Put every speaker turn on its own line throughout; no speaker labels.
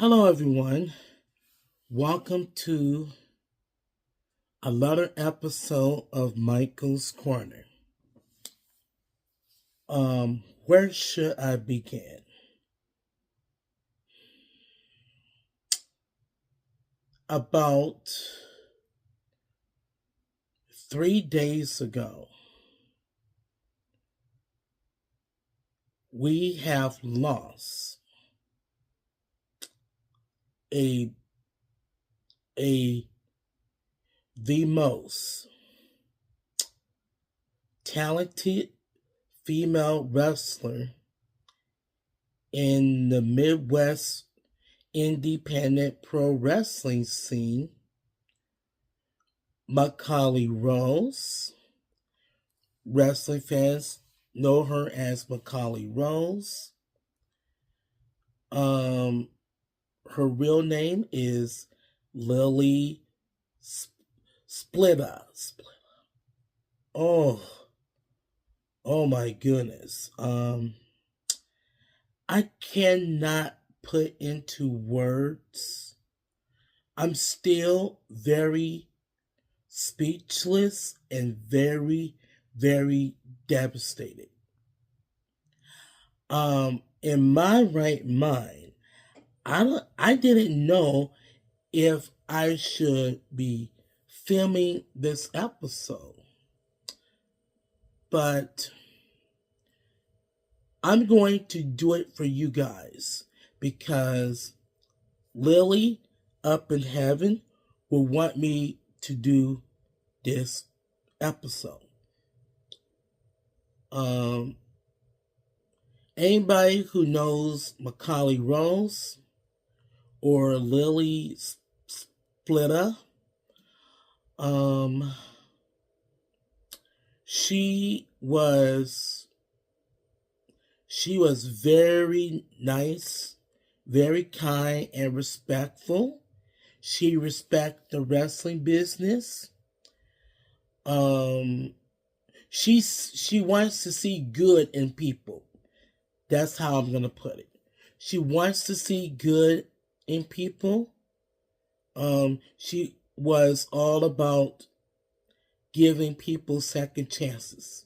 Hello, everyone. Welcome to another episode of Michael's Corner. Where should I begin? About 3 days ago, we have lost a the most talented female wrestler in the Midwest independent pro wrestling scene, Macauly Rose. Wrestling fans know her as Macauly Rose. Her real name is Lily Sipila. Oh, oh my goodness. I cannot put into words. I'm still very speechless and very, very devastated. In my right mind, I didn't know if I should be filming this episode, but I'm going to do it for you guys because Lily up in heaven will want me to do this episode. Anybody who knows Macauly Rose or Lily Sipila, she was very nice, very kind and respectful. She respects the wrestling business. She wants to see good in people. That's how I'm gonna put it. She wants to see good in people. She was all about giving people second chances.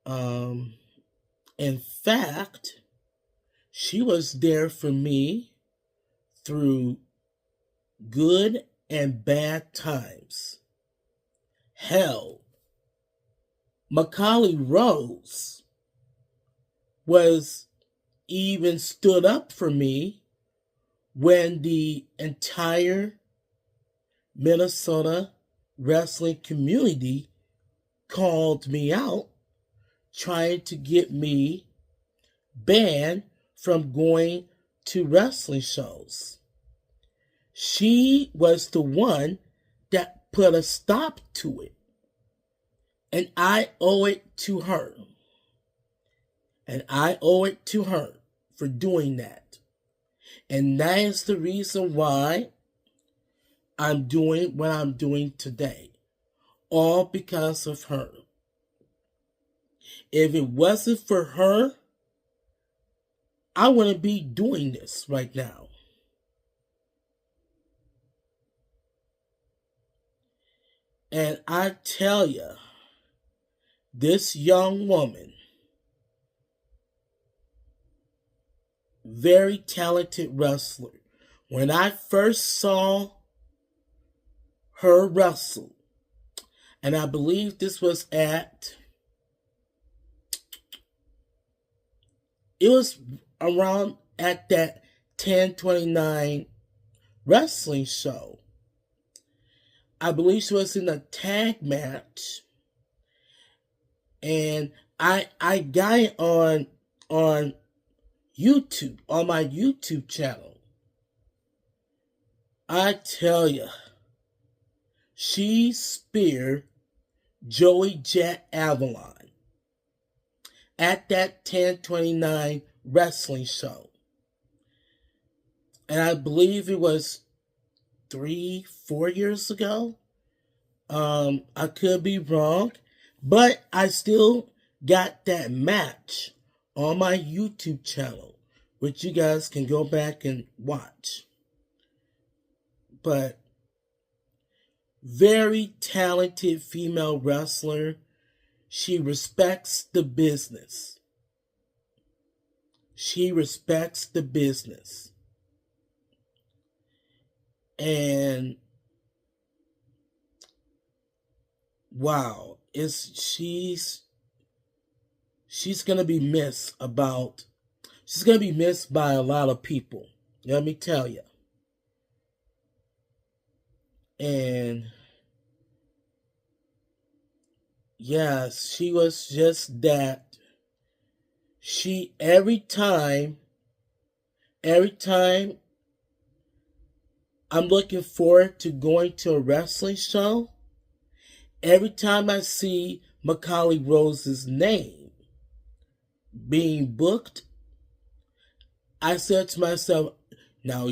In fact, she was there for me through good and bad times. Hell, Macauly Rose was even stood up for me when the entire Minnesota wrestling community called me out, trying to get me banned from going to wrestling shows. She was the one that put a stop to it, and I owe it to her. And I owe it to her for doing that. And that is the reason why I'm doing what I'm doing today. All because of her. If it wasn't for her, I wouldn't be doing this right now. And I tell you, this young woman, very talented wrestler. When I first saw her wrestle, and I believe this was it was around at that 1029 wrestling show. I believe she was in a tag match, and I got it on YouTube, on my YouTube channel. I tell you, she speared Joey Jet Avalon at that 1029 wrestling show. And I believe it was 3-4 years ago. I could be wrong, but I still got that match on my YouTube channel which you guys can go back and watch. But very talented female wrestler. She respects the business. She respects the business. And wow, she's gonna be missed she's gonna be missed by a lot of people. Let me tell you. And yes, she was just that. She every time I'm looking forward to going to a wrestling show. Every time I see Macauly Rose's name being booked, I said to myself, now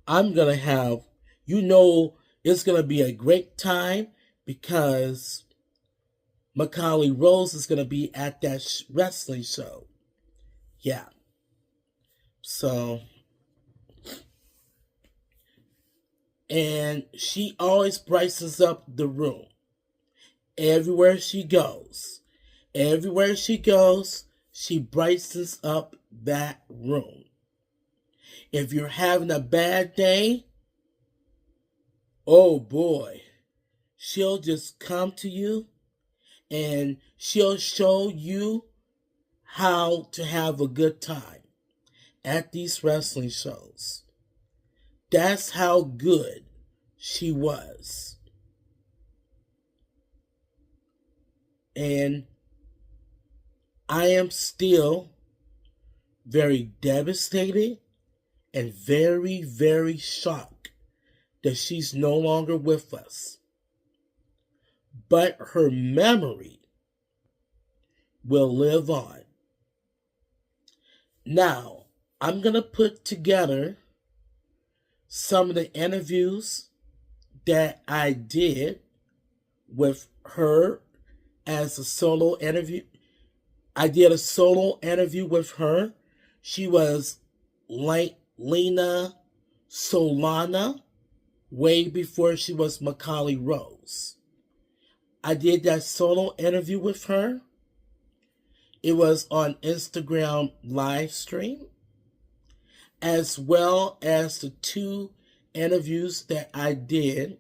I'm going to have, it's going to be a great time because Macauly Rose is going to be at that wrestling show. Yeah. So, and she always brightens up the room. Everywhere she goes, she brightens up that room. If you're having a bad day, oh boy, she'll just come to you and she'll show you how to have a good time at these wrestling shows. That's how good she was. And I am still very devastated and very, very shocked that she's no longer with us. But her memory will live on. Now, I'm going to put together some of the interviews that I did with her as a solo interview. I did a solo interview with her. She was like Lena Solana way before she was Macauly Rose. I did that solo interview with her. It was on Instagram live stream, as well as the 2 interviews that I did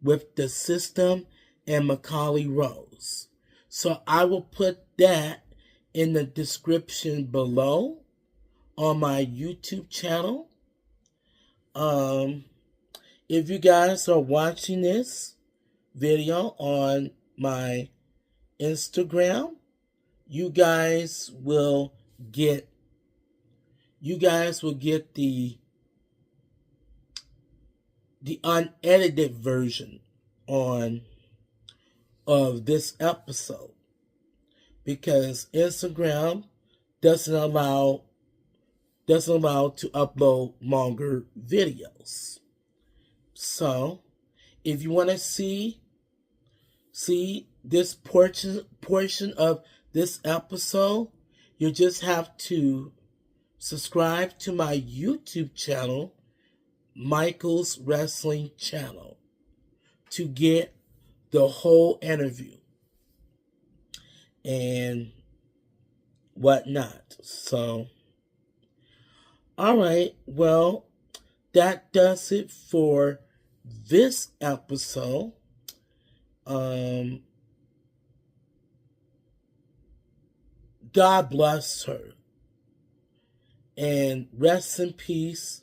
with the System and Macauly Rose. So I will put that in the description below on my YouTube channel. If you guys are watching this video on my Instagram, you guys will get the unedited version of this episode, because Instagram doesn't allow to upload longer videos. So if you want to see this portion of this episode, you just have to subscribe to my YouTube channel, Michael's Wrestling Channel, to get the whole interview and whatnot. So, all right, well, that does it for this episode. God bless her. And rest in peace,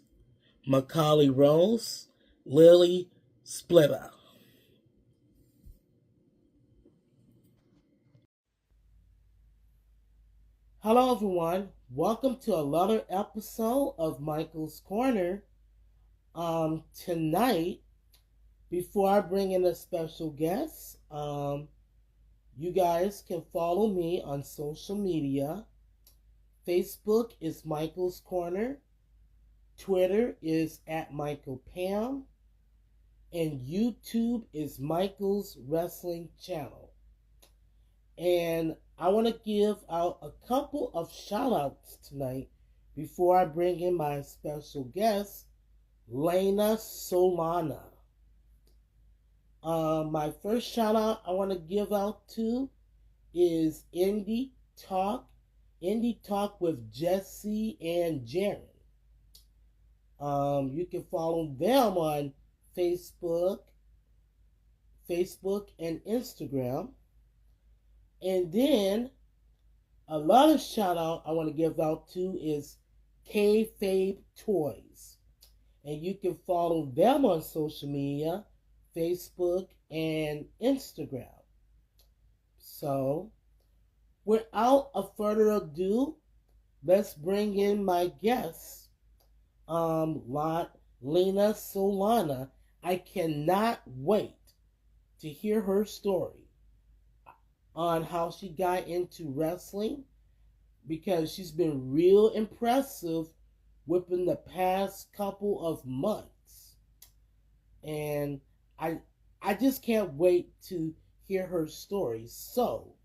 Macauly Rose, Lily Sipila. Hello everyone, welcome to another episode of Michael's Corner. Tonight, before I bring in a special guest, you guys can follow me on social media. Facebook is Michael's Corner. Twitter is @MichaelPam. And YouTube is Michael's Wrestling Channel. And I want to give out a couple of shout outs tonight before I bring in my special guest, Lena Solana. My first shout out I want to give out to is Talk, Indie Talk with Jesse and Jaron. You can follow them on Facebook, and Instagram. And then another shout out I want to give out to is Kayfabe Toys. And you can follow them on social media, Facebook and Instagram. So, without a further ado, let's bring in my guest, Lena Solana. I cannot wait to hear her story on how she got into wrestling, because she's been real impressive within the past couple of months. And I just can't wait to hear her story. So,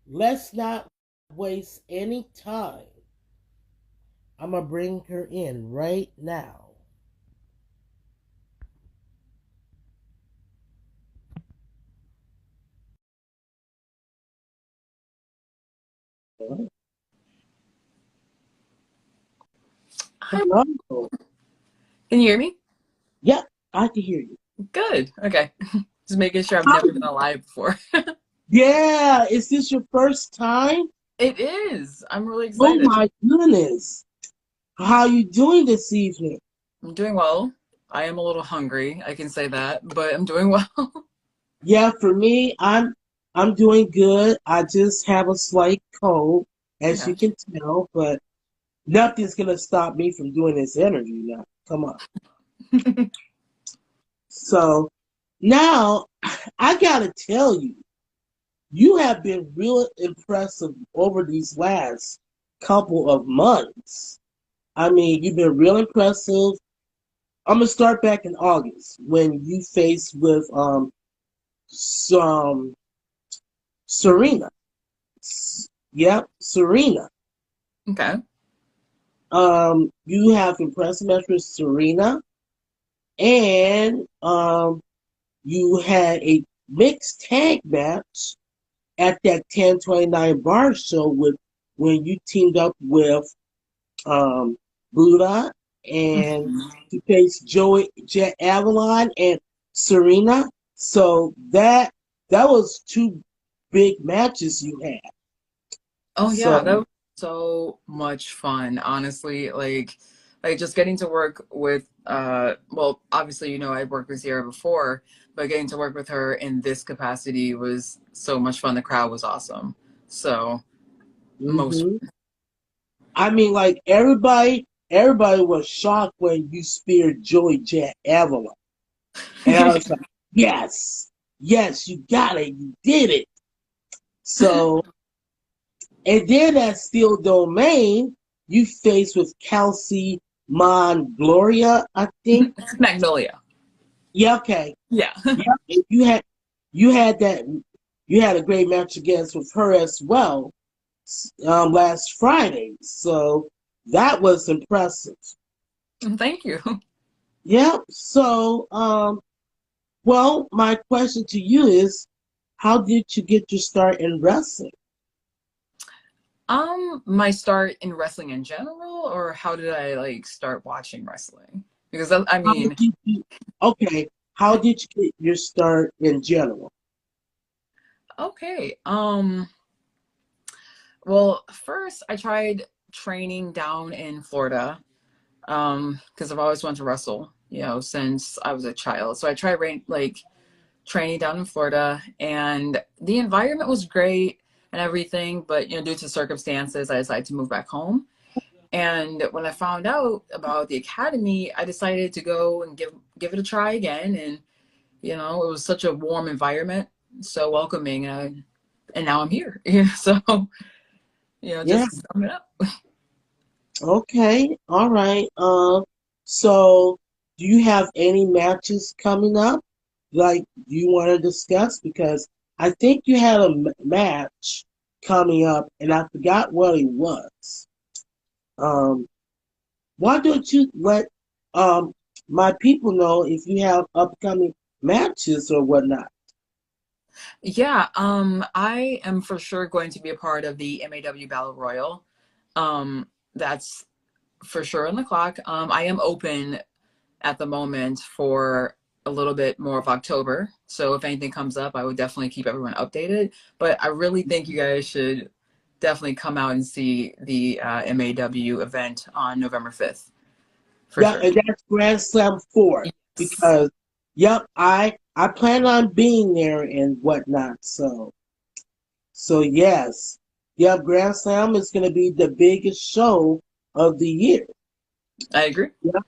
let's not waste any time. I'm going to bring her in right now.
Hi.
Hello.
Can you hear me?
Yep, I can hear you.
Good. Okay. Just making sure I've
Hi.
never been alive before.
Yeah, is this your first time?
It is. I'm really
Oh
excited.
my goodness. How are you doing this evening?
I'm doing well. I am a little hungry, I can say that, but I'm doing well.
Yeah, for me, I'm doing good. I just have a slight cold, as
Okay.
you can tell, but nothing's gonna stop me from doing this interview now. Come on. So now I gotta tell you, you have been real impressive over these last couple of months. I mean, you've been real impressive. I'm gonna start back in August when you faced with some Serena. Yep, Serena.
Okay.
You have impressive match with Serena, and you had a mixed tag match at that 1029 bar show with when you teamed up with um, Buddha and
Mhm.
to face Joey Jet Avalon and Serena. So that was two big matches you had.
Oh yeah, that
So
was so much fun, honestly. Like just getting to work with well, obviously I worked with Sierra before, but getting to work with her in this capacity was so much fun. The crowd was awesome. So most
hmm I mean, like everybody was shocked when you speared Joey Jet Avalon, and I was like, yes, yes, you got it, you did it. So and then at Steel Domain, you faced with Kelsey Mon Gloria, I think.
Magnolia.
Yeah, okay.
Yeah.
Yeah, and you had that you had a great match against with her as well last Friday. So that was impressive.
Thank you.
Yeah. So well, my question to you is, how did you get your start in wrestling?
My start in wrestling in general, or how did I like start watching wrestling? Because I
How
mean,
did you okay? How did you get your start in general?
okay. Well, first I tried training down in Florida, because I've always wanted to wrestle, since I was a child. So I tried training down in Florida, and the environment was great and everything, but due to circumstances, I decided to move back home. And when I found out about the academy, I decided to go and give it a try again. And it was such a warm environment, so welcoming, and now I'm here. So
Yeah.
just sum it up.
Okay. All right. So do you have any matches coming up? Like you want to discuss? Because I think you had a match coming up, and I forgot what it was. Um, why don't you let my people know if you have upcoming matches or whatnot?
Yeah, I am for sure going to be a part of the MAW Battle Royal. That's for sure on the clock. I am open at the moment for a little bit more of October. So if anything comes up, I would definitely keep everyone updated. But I really think you guys should definitely come out and see the MAW event on November 5th, for
Yeah,
sure.
and that's Grand Slam 4
Yes,
because yep, I plan on being there and whatnot. So yes, yep, Grand Slam is going to be the biggest show of the year.
I agree.
Yep.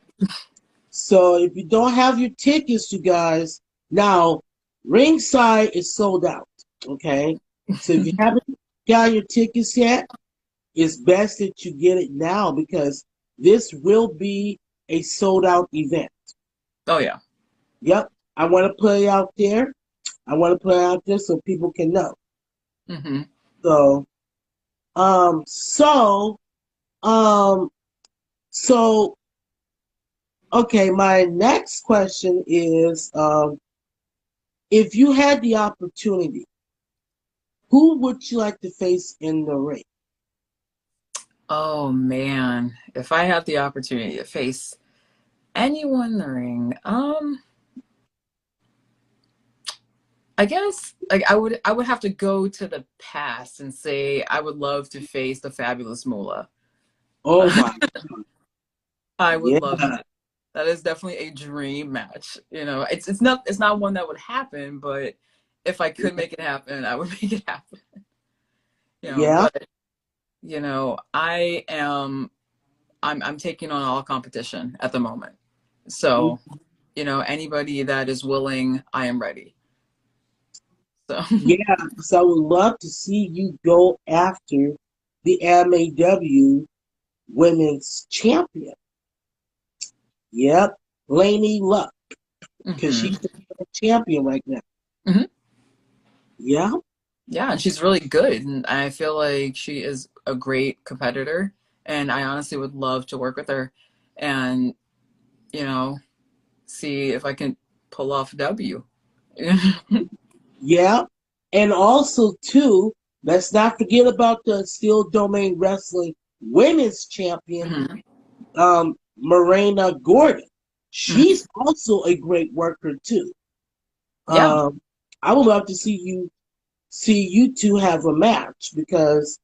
So if you don't have your tickets, you guys, now ringside is sold out. Okay, so if you haven't got your tickets yet, it's best that you get it now because this will be a sold out event.
Oh, yeah.
Yep, I want to put it out there. I want to put it out there so people can know.
Hmm.
So, um, so, um, so, okay. My next question is, if you had the opportunity, who would you like to face in the ring?
Oh, man. If I had the opportunity to face anyone in the ring, I guess like I would have to go to the past and say I would love to face the fabulous Moolah.
Oh my,
I would
yeah,
love to. That is definitely a dream match. It's not one that would happen, but if I could make it happen, I would make it happen.
yeah,
But I'm taking on all competition at the moment. So, anybody that is willing, I am ready. So,
yeah. So I would love to see you go after the MAW Women's Champion. Yep, Laney Luck, because
hmm
she's the champion right now.
hmm
Yeah,
yeah, and she's really good, and I feel like she is a great competitor, and I honestly would love to work with her, and you know, see if I can pull off a W.
yeah. And also, too, let's not forget about the Steel Domain Wrestling Women's Champion,
Hmm.
Morena Gordon.
Hmm.
She's also a great worker, too.
Yeah,
Um, I would love to see you two have a match because,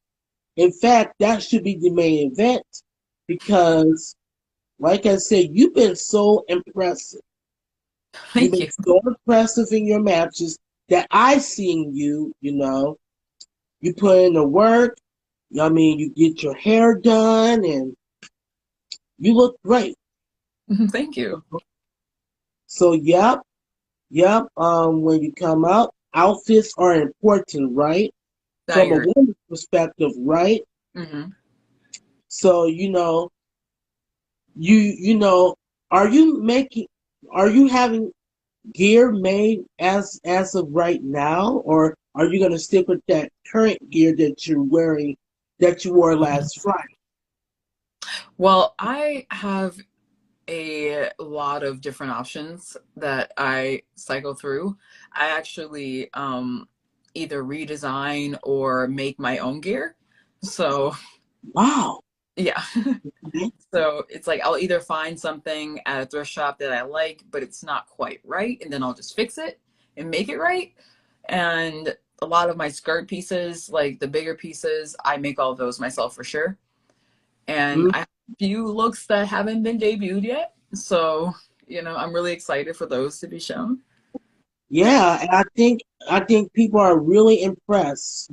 in fact, that should be the main event because, like I said, you've been so impressive. You've
thank
been
you.
so impressive in your matches that I seen you, you put in the work. I mean, you get your hair done and you look great.
Thank you.
So, yep, yep. When you come out, outfits are important, right?
I
From a
agree.
woman's perspective, right?
Hmm.
So, you know, are you making, are you having gear made as of right now, or are you going to stick with that current gear that you're wearing that you wore last Friday?
Well, I have a lot of different options that I cycle through. I actually either redesign or make my own gear. So,
Wow.
yeah. So it's like I'll either find something at a thrift shop that I like, but it's not quite right, and then I'll just fix it and make it right. And a lot of my skirt pieces, like the bigger pieces, I make all of those myself for sure. And
Mm,
I have a few looks that haven't been debuted yet. So, I'm really excited for those to be shown.
yeah, and I think people are really impressed,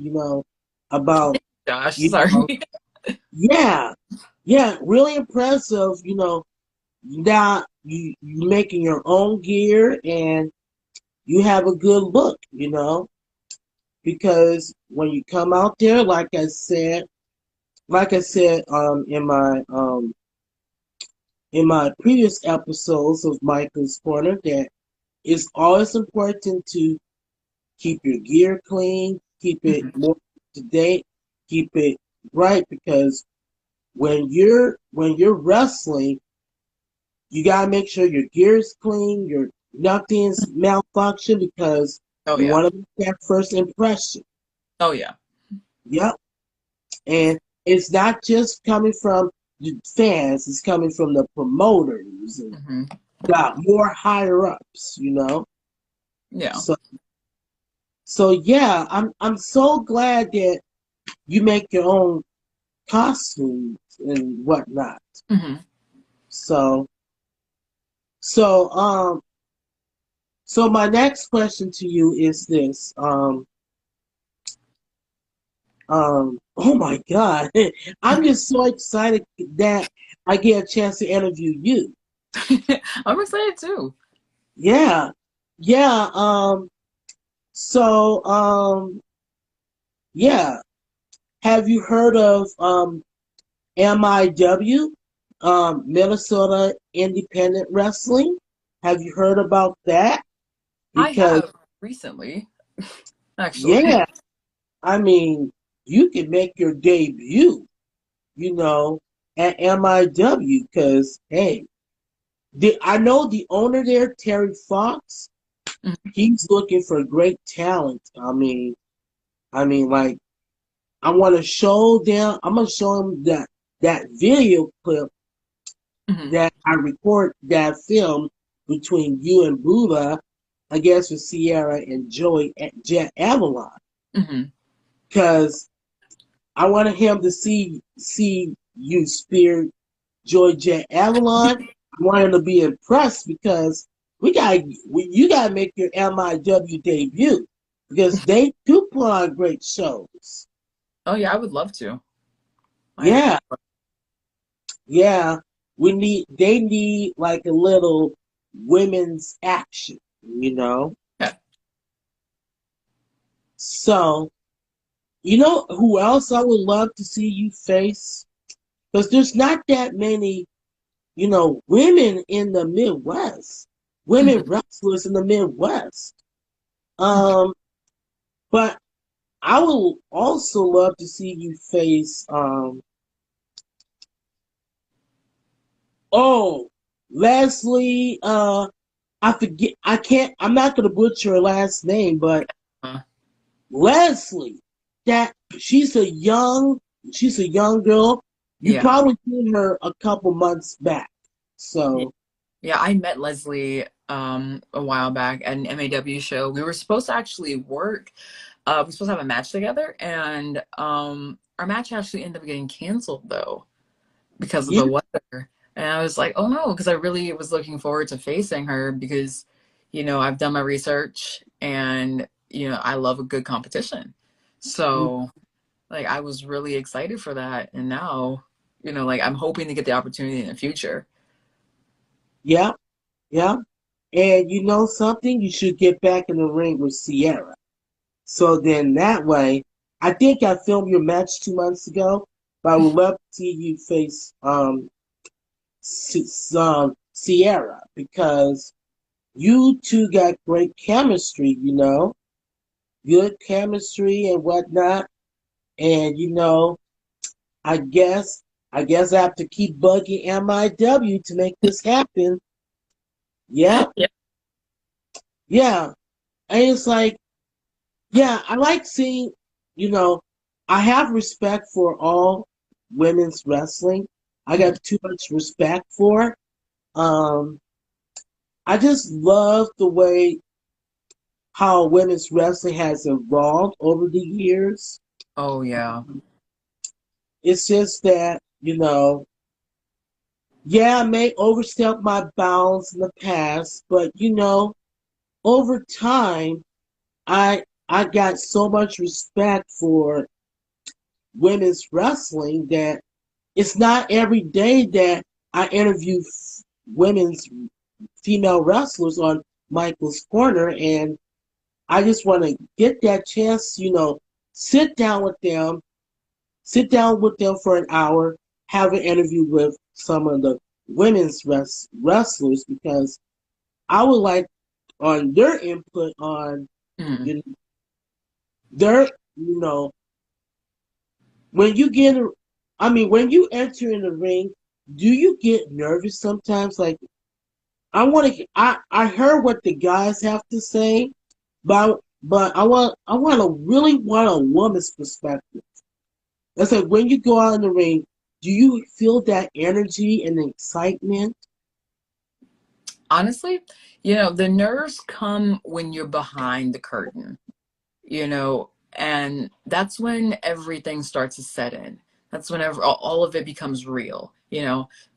about
Josh,
you
sorry.
know, yeah, yeah, really impressive, now you making your own gear and you have a good look, because when you come out there, like I said, in my previous episodes of Michael's Corner, that it's always important to keep your gear clean, keep it
Mhm.
more up to date, keep it bright because when you're wrestling, you gotta make sure your gear's clean, your nothing's malfunction because
Oh
you
yeah.
want to make that first impression.
Oh yeah.
Yep. And it's not just coming from the fans, it's coming from the promoters and
Hmm.
the more higher ups.
Yeah.
So so yeah, I'm so glad that you make your own costumes and whatnot.
Hmm.
So so so my next question to you is this. Oh my God. I'm just so excited that I get a chance to interview you.
I'm excited too.
Yeah. Yeah. So, yeah. Have you heard of MIW, Minnesota Independent Wrestling? Have you heard about that?
I
Because,
have recently, actually.
yeah, I mean, you can make your debut, you know, at MIW because, hey, I know the owner there, Terry Fox.
Mhm.
He's looking for great talent. Like I want to show them. I'm gonna show him that video clip
Mhm.
that I record that film between you and Buddha, I guess with Sierra and Joey at Jet Avalon,
Mhm.
because I wanted him to see you spear Joy Jet Avalon. I want him to be impressed because you gotta make your MIW debut because they do put on great shows.
Oh yeah, I would love to. I would.
Yeah, yeah. They need like a little women's action.
Yeah.
So, you know who else I would love to see you face? Because there's not that many, women in the Midwest, women
Mhm.
wrestlers in the Midwest. Um, but I would also love to see you face, oh, Leslie, I forget, I'm not going to butcher her last name, but
Uh,
Leslie, that she's a young girl. You
yeah.
probably seen her a couple months back.
Yeah.
So,
Yeah, I met Leslie a while back at an MAW show. We were supposed to actually work. We were supposed to have a match together, and our match actually ended up getting canceled though because of
yeah,
the weather. And I was like, oh no, because I really was looking forward to facing her because, I've done my research and, I love a good competition. So, like, I was really excited for that. And now, like, I'm hoping to get the opportunity in the future.
yeah, yeah. And you know something? You should get back in the ring with Sierra. So then that way, I think I filmed your match 2 months ago, but I would love to see you face Sierra because you two got great chemistry, good chemistry and whatnot. And I guess I have to keep bugging MIW to make this happen. Yeah,
Yeah.
yeah. And it's like, yeah, I like seeing, you know, I have respect for all women's wrestling. I
Mhm.
got too much respect for. Um, I just love the way how women's wrestling has evolved over the years.
Oh, yeah.
It's just that, yeah, I may overstep my bounds in the past, but over time, I got so much respect for women's wrestling that it's not every day that I interview women's female wrestlers on Michael's Corner, and I just want to get that chance, sit down with them, sit down with them for an hour, have an interview with some of the women's wrestlers because I would like on their input on
Mhm.
you know, their, when you get I mean, when you enter in the ring, do you get nervous sometimes? Like, I heard what the guys have to say, but I really want a woman's perspective. That's like when you go out in the ring, do you feel that energy and excitement?
Honestly, the nerves come when you're behind the curtain, and that's when everything starts to set in. That's whenever all of it becomes real.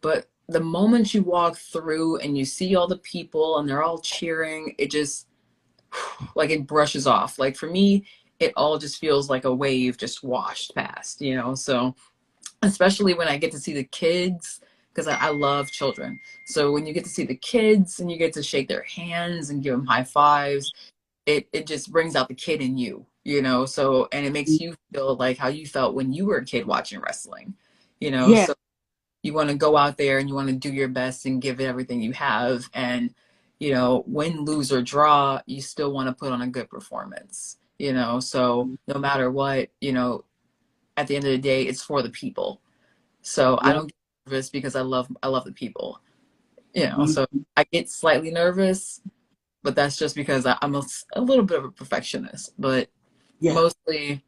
But the moment you walk through and you see all the people and they're all cheering, it just like it brushes off. Like for me, it all just feels like a wave just washed past. So especially when I get to see the kids, because I love children. So when you get to see the kids and you get to shake their hands and give them high fives, it just brings out the kid in you. So, and it makes you feel like how you felt when you were a kid watching wrestling.
Yeah.
So you want to go out there and you want to do your best and give it everything you have. And, win, lose, or draw, you still want to put on a good performance. So no matter what, at the end of the day, it's for the people. So I
Yeah.
don't get nervous because I love the people. So
Mhm.
I get slightly nervous, but that's just because I'm a little bit of a perfectionist. But
Yeah.
mostly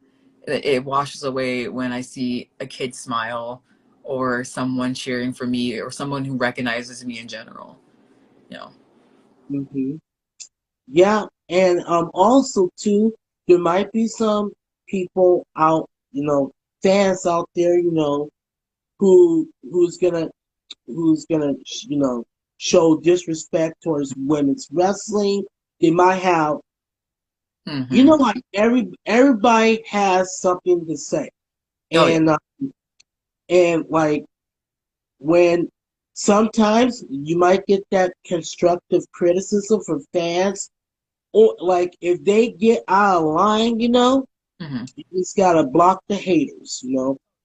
it washes away when I see a kid smile or someone cheering for me or someone who recognizes me in general. You know.
Hmm. Yeah. And also too, there might be some people out, fans out there, who's gonna show disrespect towards women's wrestling. They might have,
Mm-hmm.
like everybody has something to say,
Oh yeah.
and like when sometimes you might get that constructive criticism from fans, or like if they get out of line,
Mm-hmm.
you just gotta block the haters,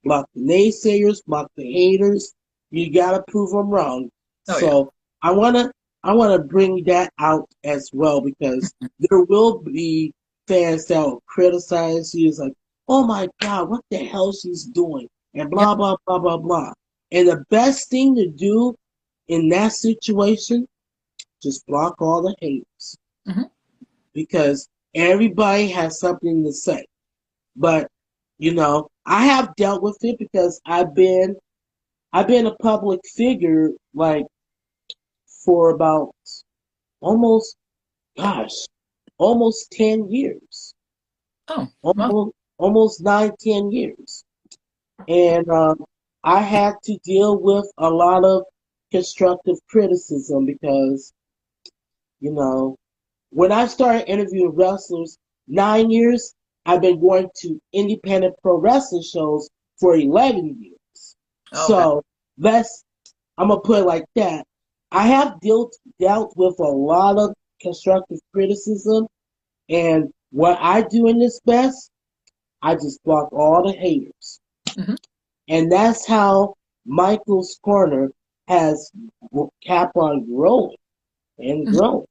block the naysayers, block the haters. You gotta prove them wrong.
Oh yeah.
So I wanna I wanna bring that out as well because there will be fans that will criticize you. It's like, oh my God, what the hell she's doing, and
Yep.
blah blah blah blah blah. And the best thing to do in that situation, just block all the haters
Mm-hmm.
because everybody has something to say. But I have dealt with it because I've been a public figure like for about almost gosh, almost 10 years.
Oh well.
Almost 9, 10 years. And I had to deal with a lot of constructive criticism because, you know, when I started interviewing wrestlers, 9 years, I've been going to independent pro wrestling shows for 11 years.
Oh, okay.
So let's, I'm gonna put it like that. I have dealt with a lot of constructive criticism, and what I do in this best, I just block all the haters,
Mm-hmm.
and that's how Michael's Corner has kept on growing and
Mm-hmm.
growing.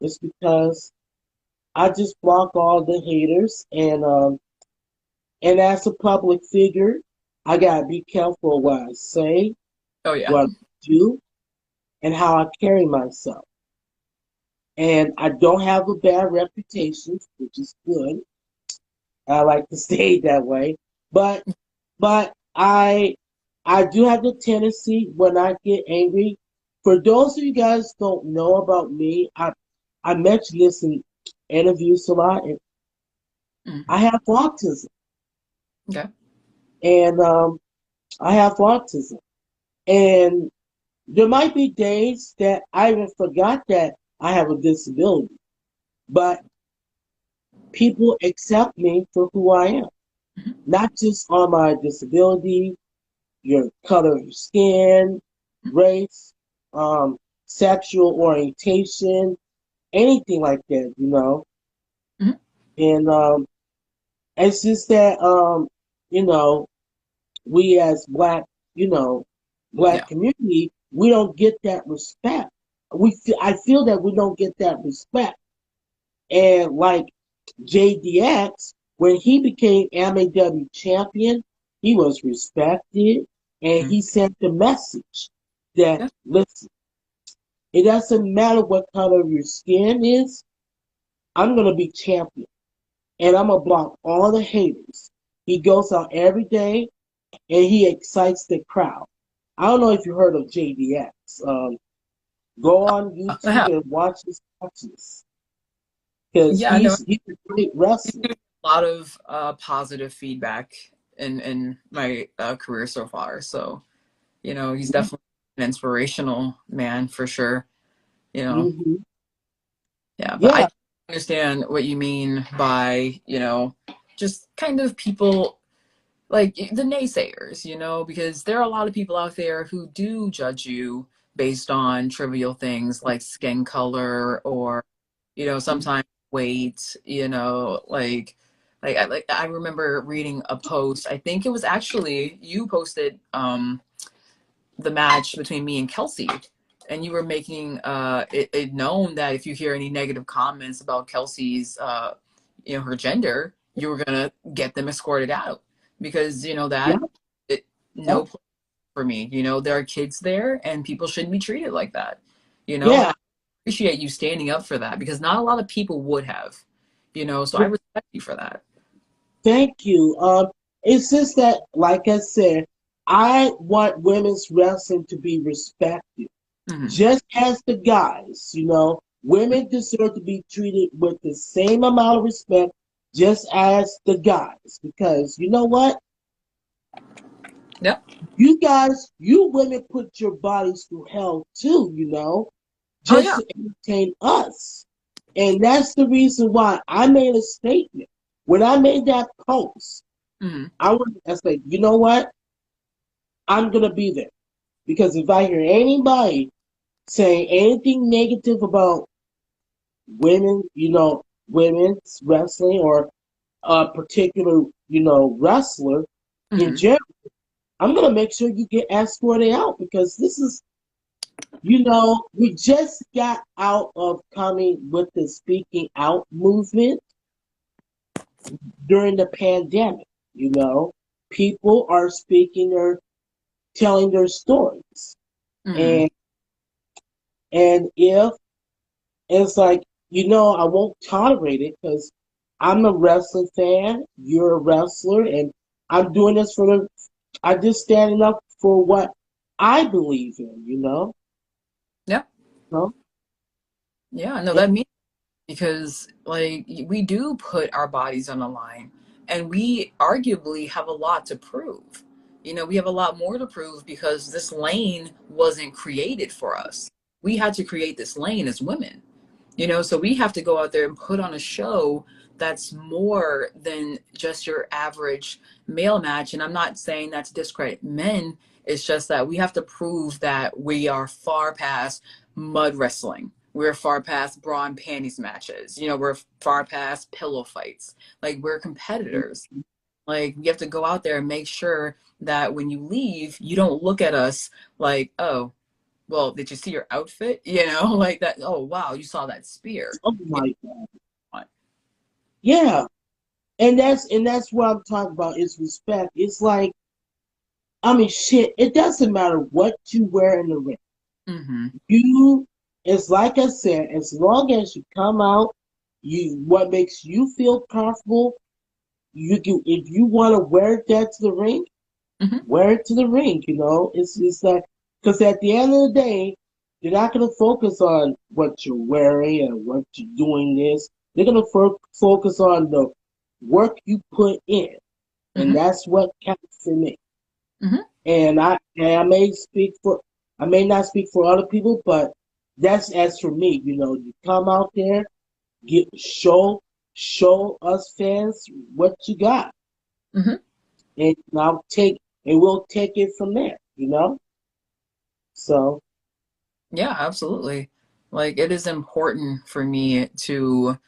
It's because I just block all the haters, and as a public figure, I gotta be careful what I say,
Oh yeah.
what I do, and how I carry myself. And I don't have a bad reputation, which is good. I like to stay that way. But but I do have the tendency when I get angry. For those of you guys who don't know about me, I mention this in interviews a lot, and
Mm-hmm.
I have autism,
Okay.
and I have autism, and there might be days that I even forgot that I have a disability, but people accept me for who I am,
Mm-hmm.
not just on my disability, your color of your skin, race, um, sexual orientation, anything like that.
Mm-hmm.
And it's just that you know, we as black
Yeah.
community, we don't get that respect. I feel that we don't get that respect. And like JDX, when he became MAW champion, He was respected, and
Mm.
he sent the message that,
Yeah.
listen, it doesn't matter what color your skin is, I'm going to be champion, and I'm going to block all the haters. He goes out every day, and he excites the crowd. I don't know if you heard of JDX. Go on YouTube
Yeah.
and watch his matches because
Yeah, no,
he's a great wrestler.
a lot of positive feedback in my career so far. So, he's definitely an inspirational man for sure. You know,
Hmm.
yeah, but I
Yeah,
understand what you mean by, just kind of people like the naysayers, because there are a lot of people out there who do judge you based on trivial things like skin color or, sometimes weight, I remember reading a post. I think it was actually you posted the match between me and Kelsey, and you were making it known that if you hear any negative comments about Kelsey's her gender, you were gonna get them escorted out because
yeah,
that it,
yeah,
no place for me. There are kids there, and people shouldn't be treated like that. And
yeah.
I appreciate you standing up for that because not a lot of people would have. So I
Yeah.
respect you for that.
Thank you. It's just that, like I said, I want women's wrestling to be respected,
Hmm.
just as the guys. Women deserve to be treated with the same amount of respect, just as the guys. Because you know what?
Yep.
You guys, you women put your bodies through hell too,
Oh
just
yeah.
to entertain us. And that's the reason why I made a statement. When I made that post,
Hmm.
I was like, you know what? I'm going to be there. Because if I hear anybody saying anything negative about women, women's wrestling or a particular, wrestler in
Hmm.
general, I'm going to make sure you get escorted out because this is, we just got out of coming with the speaking out movement during the pandemic. You know, people are speaking or telling their stories,
Hmm.
and if it's like, I won't tolerate it because I'm a wrestling fan, you're a wrestler, and I'm doing this I'm just standing up for what I believe in.
Yep.
So,
Yeah. No,
and,
that means because we do put our bodies on the line and we arguably have a lot to prove. We have a lot more to prove because this lane wasn't created for us. We had to create this lane as women. So we have to go out there and put on a show that's more than just your average male match. And I'm not saying that to discredit men. It's just that we have to prove that we are far past mud wrestling. We're far past bra and panties matches. We're far past pillow fights. Like, we're competitors. Like, we have to go out there and make sure that when you leave, you don't look at us like, oh, well, did you see your outfit? Like that. Oh, wow, you saw that spear.
oh
You
my God,
know,
yeah, and that's what I'm talking about is respect. It's like, I mean, shit. It doesn't matter what you wear in the ring.
mm-hmm.
You, it's like I said, as long as you come out, what makes you feel comfortable. You can, if you want to wear that to the ring,
Mm-hmm.
wear it to the ring. It's like, because at the end of the day, they're not going to focus on what you're wearing and what you're doing. They're going to focus on the work you put in, and
Mm-hmm.
that's what counts for me.
Mm-hmm.
And I may not speak for other people, but that's as for me. You come out there, get show us fans what you got,
Mm-hmm.
and we'll take it from there. So
Yeah, absolutely. Like, it is important for me to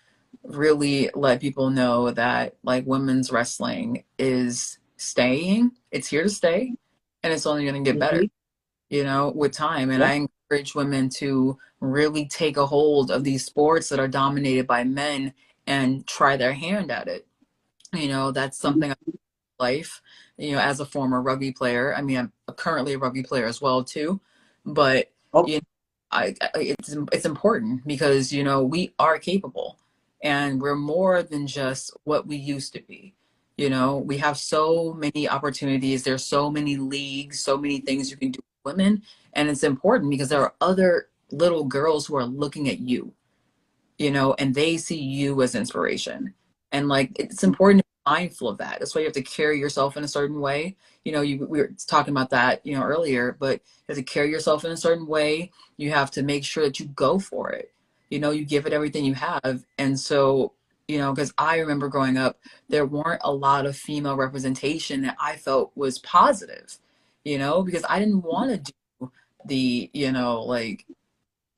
really let people know that like women's wrestling is staying. It's here to stay, and it's only going to get better.
mhm,
With time. And
yeah,
I encourage women to really take a hold of these sports that are dominated by men and try their hand at it. That's something life, as a former rugby player. I mean, I'm currently a rugby player as well too, but
Oh,
you know, it's important because we are capable, and we're more than just what we used to be. We have so many opportunities. There's so many leagues, so many things you can do with women, and it's important because there are other little girls who are looking at you, and they see you as inspiration. And like, it's important to be mindful of that. That's why you have to carry yourself in a certain way. We were talking about that, earlier, but you have to carry yourself in a certain way. You have to make sure that you go for it. You give it everything you have. And so, because I remember growing up, there weren't a lot of female representation that I felt was positive, because I didn't want to do the, like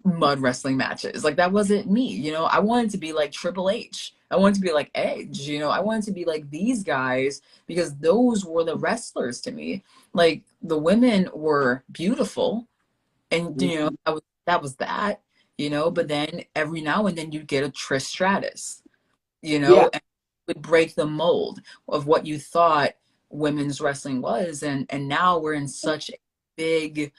mud wrestling matches. Like that wasn't me. I wanted to be like Triple H. I wanted to be like Edge. I wanted to be like these guys because those were the wrestlers to me. Like the women were beautiful, and
mhm.
that was that. But then every now and then you get a Trish Stratus.
Yeah.
And would break the mold of what you thought women's wrestling was, and now we're in such a big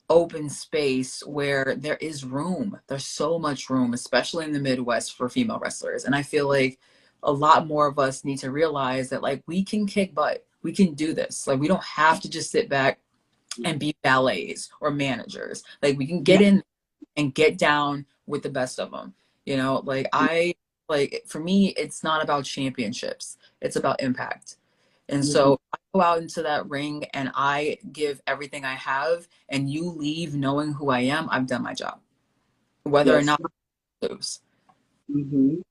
open space where there is room. There's so much room, especially in the Midwest, for female wrestlers. And I feel like a lot more of us need to realize that like we can kick butt. We can do this. Like we don't have to just sit back and be ballets or managers. Like we can
Yeah.
get in and get down with the best of them. Like for me, it's not about championships. It's about impact. And
Mhm.
so I go out into that ring and I give everything I have, and you leave knowing who I am, I've done my job. Whether or
Yes.
not I lose.
Hmm.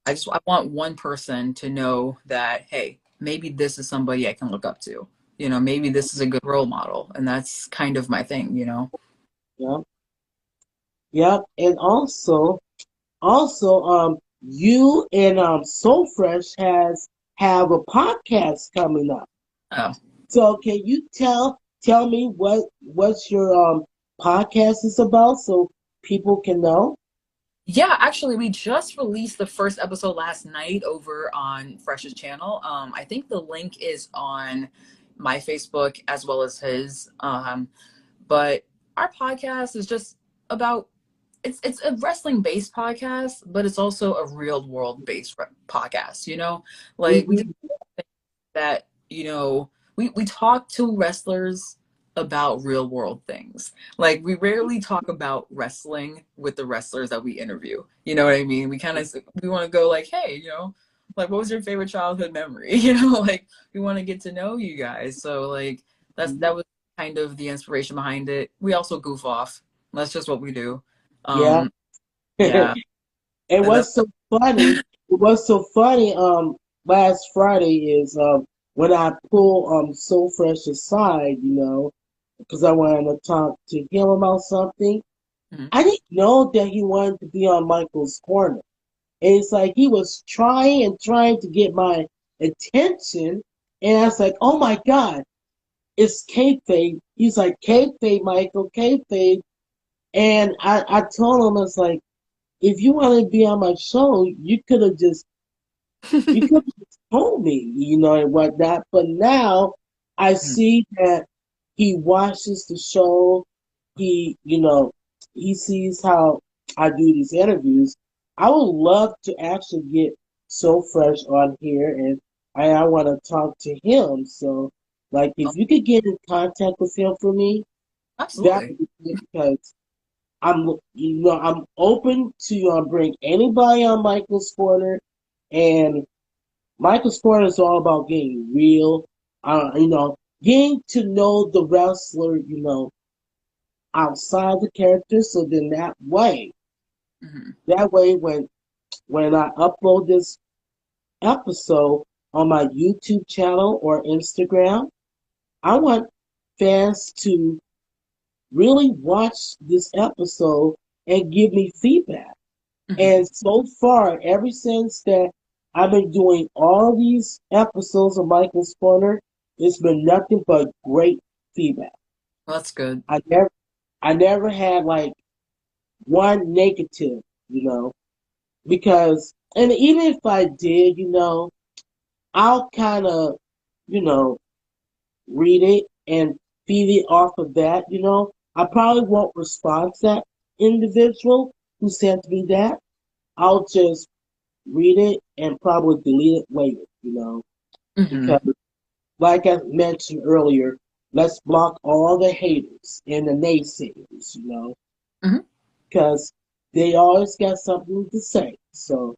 I want one person to know that, hey, maybe this is somebody I can look up to. Maybe this is a good role model. And that's kind of my thing.
Yeah. Yep. And also, you and Soul Fresh have a podcast coming up.
Oh.
So can you tell me what's your podcast is about so people can know?
Yeah, actually, we just released the first episode last night over on Fresh's channel. I think the link is on my Facebook as well as his. But our podcast is just about it's a wrestling based podcast, but it's also a real world based podcast. Like we
Hmm.
that we talk to wrestlers about real world things. Like we rarely talk about wrestling with the wrestlers that we interview. You know what I mean? We want to go like, hey, like what was your favorite childhood memory? Like we want to get to know you guys. So like that was kind of the inspiration behind it. We also goof off. That's just what we do.
Yeah.
Yeah,
And
and
what's so funny, last Friday is when I pull Soul Fresh aside, because I wanted to talk to him about something.
mhm.
I didn't know that he wanted to be on Michael's corner. And it's like he was trying and trying to get my attention, and I was like, "Oh my God, it's kayfabe." He's like, "Kayfabe, Michael, kayfabe." And I told him, I was like, if you want to be on my show, you could have just told me, and whatnot. But now I see that he watches the show. He sees how I do these interviews. I would love to actually get So Fresh on here, and I want to talk to him. So, like, if you could get in contact with him for me, that
Absolutely.
would be good because I'm open to bring anybody on Michael's Corner, and Michael's Corner is all about getting real, getting to know the wrestler, outside the character. So then
Mhm.
that way, when I upload this episode on my YouTube channel or Instagram, I want fans to really watch this episode and give me feedback.
Mhm.
And so far, ever since that I've been doing all these episodes of Michael's Corner, it's been nothing but great feedback.
Well, that's good.
I never I never had like one negative, because and even if I did, I'll kind of you know, read it and feed it off of that, I probably won't respond to that individual who sent me that. I'll just read it and probably delete it later,
Mm-hmm.
because like I mentioned earlier, let's block all the haters and the naysayers,
Mm-hmm.
because they always got something to say. So,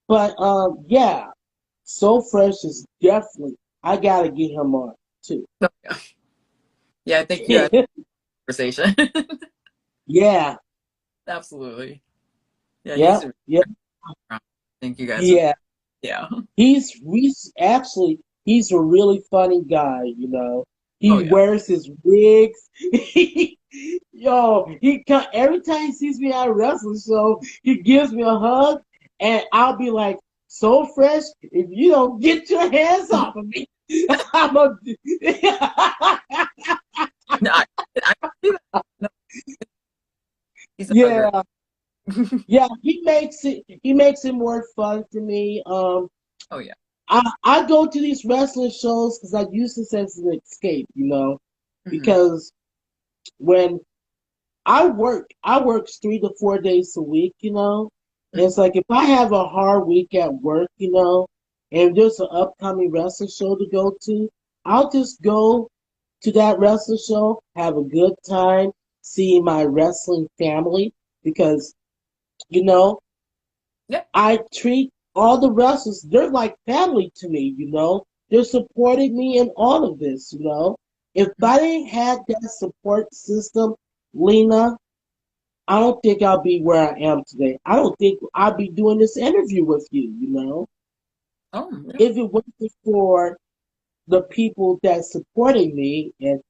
but yeah, So Fresh is definitely. I gotta get him on too.
So, yeah. Yeah, I think you had a conversation.
Yeah,
Absolutely. Yeah,
yeah, yeah,
I think you guys would,
yeah.
yeah.
He's a really funny guy.
Oh
He
yeah.
wears his wigs. Yo, every time he sees me at a wrestling show, he gives me a hug, and I'll be like, "So Fresh, if you don't get your hands off of me, I'm a."
No, I can see that. No, he's a hugger.
Yeah, yeah. He makes it more fun for me.
Oh yeah.
I go to these wrestling shows because I use this as an escape,
Mm-hmm.
because when I work 3 to 4 days a week, and
Mm-hmm.
it's like if I have a hard week at work, and there's an upcoming wrestling show to go to, I'll just go to that wrestling show, have a good time, seeing my wrestling family, because, you know,
Yeah.
I treat all the wrestlers, they're like family to me, They're supporting me in all of this, If
Mm-hmm.
I didn't have that support system, Lena, I don't think I'll be where I am today. I don't think I'll be doing this interview with you.
Oh yeah.
If it wasn't for the people that supporting me and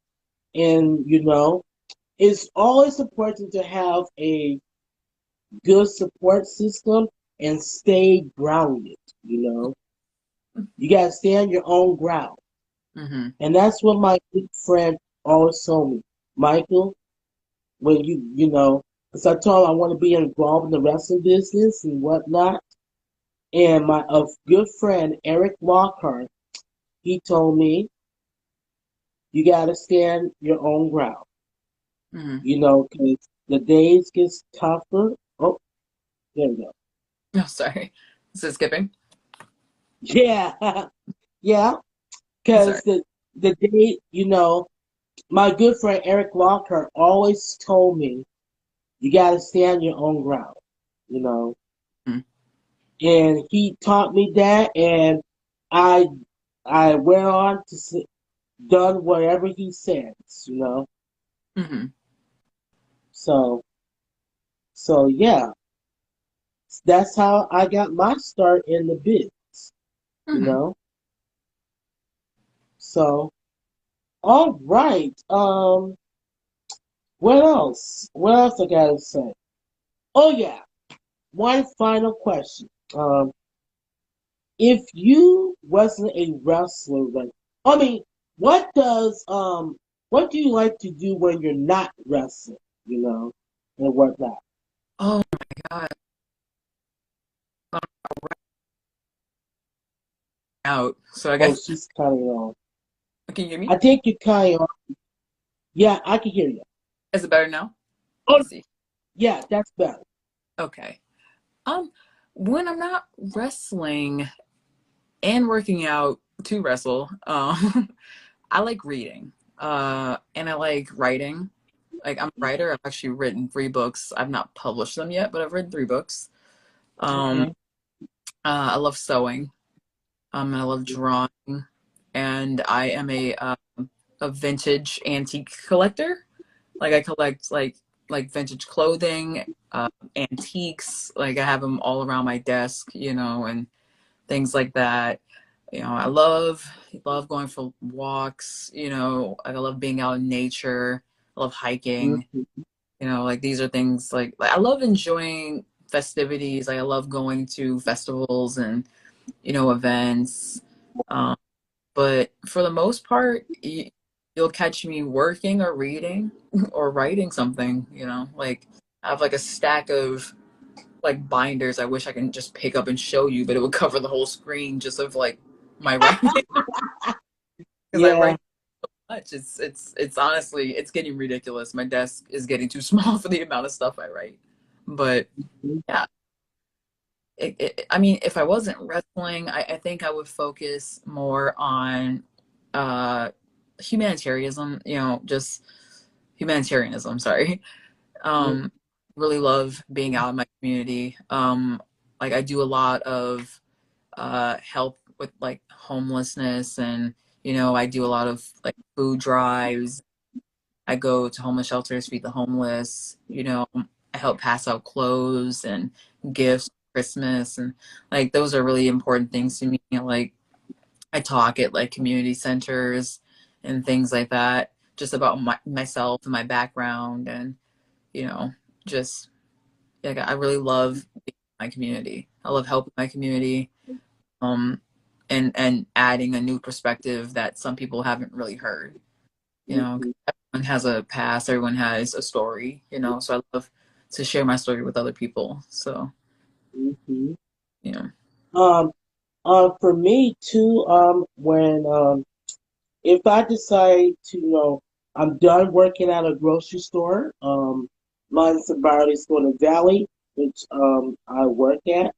it's always important to have a good support system and stay grounded, you know. You gotta stand your own ground.
Mm-hmm.
And that's what my good friend always told me. Michael, when because I told him I want to be involved in the wrestling business and whatnot. And my a good friend, Eric Lockhart, he told me, you gotta stand your own ground.
Mm-hmm.
Because the days gets tougher. Oh, there we go.
Oh, sorry. Is it skipping?
Yeah, yeah.
Sorry.
Because the day, my good friend Eric Lockhart always told me, you gotta stand your own ground, you know.
Mm-hmm.
And he taught me that, and I I went on to done whatever he says.
Mm-hmm.
So yeah, that's how I got my start in the biz, you
Mm-hmm.
know. So all right, what else? What else I gotta say? Oh yeah, one final question. If you wasn't a wrestler, like, I mean, what does what do you like to do when you're not wrestling, and whatnot?
Oh my God. I'm out. So I
Oh,
guess
she's cutting off.
can you hear me?
I think you're cutting off. Yeah, I can hear you.
Is it better now?
Oh,
Let's see.
yeah, that's better.
Okay. Um, when I'm not wrestling and working out to wrestle, I like reading. And I like writing. Like I'm a writer. I've actually written 3 books. I've not published them yet, but I've written 3 books. Um,
Okay.
I love sewing. And I love drawing. And I am a vintage antique collector. Like I collect like vintage clothing, antiques. Like I have them all around my desk, and things like that. I love going for walks. I love being out in nature. I love hiking.
Mhm.
Like these are things like I love enjoying festivities. Like I love going to festivals and events. Um, but for the most part, you'll catch me working or reading or writing something. Like I have like a stack of like binders. I wish I can just pick up and show you, but it would cover the whole screen just of like my writing. because I
Yeah.
write much. It's honestly it's getting ridiculous. My desk is getting too small for the amount of stuff I write. But yeah, I mean, if I wasn't wrestling, I think I would focus more on uh, humanitarianism. You know, just humanitarianism. Sorry.
Mhm.
Um, really love being out in my community. Like I do a lot of help with like homelessness, and you know, I do a lot of like food drives. I go to homeless shelters, feed the homeless. You know, I help pass out clothes and gifts for Christmas, and like those are really important things to me. Like I talk at like community centers and things like that, just about myself and my background, and you know, just like I really love being in my community. I love helping my community, um, and adding a new perspective that some people haven't really heard. You know,
Mhm.
everyone has a past, everyone has a story. You know, so I love to share my story with other people. So
Mhm.
you know,
Um, for me too, when if I decide to, I'm done working at a grocery store, mine's in Barley Store Valley, which I work at.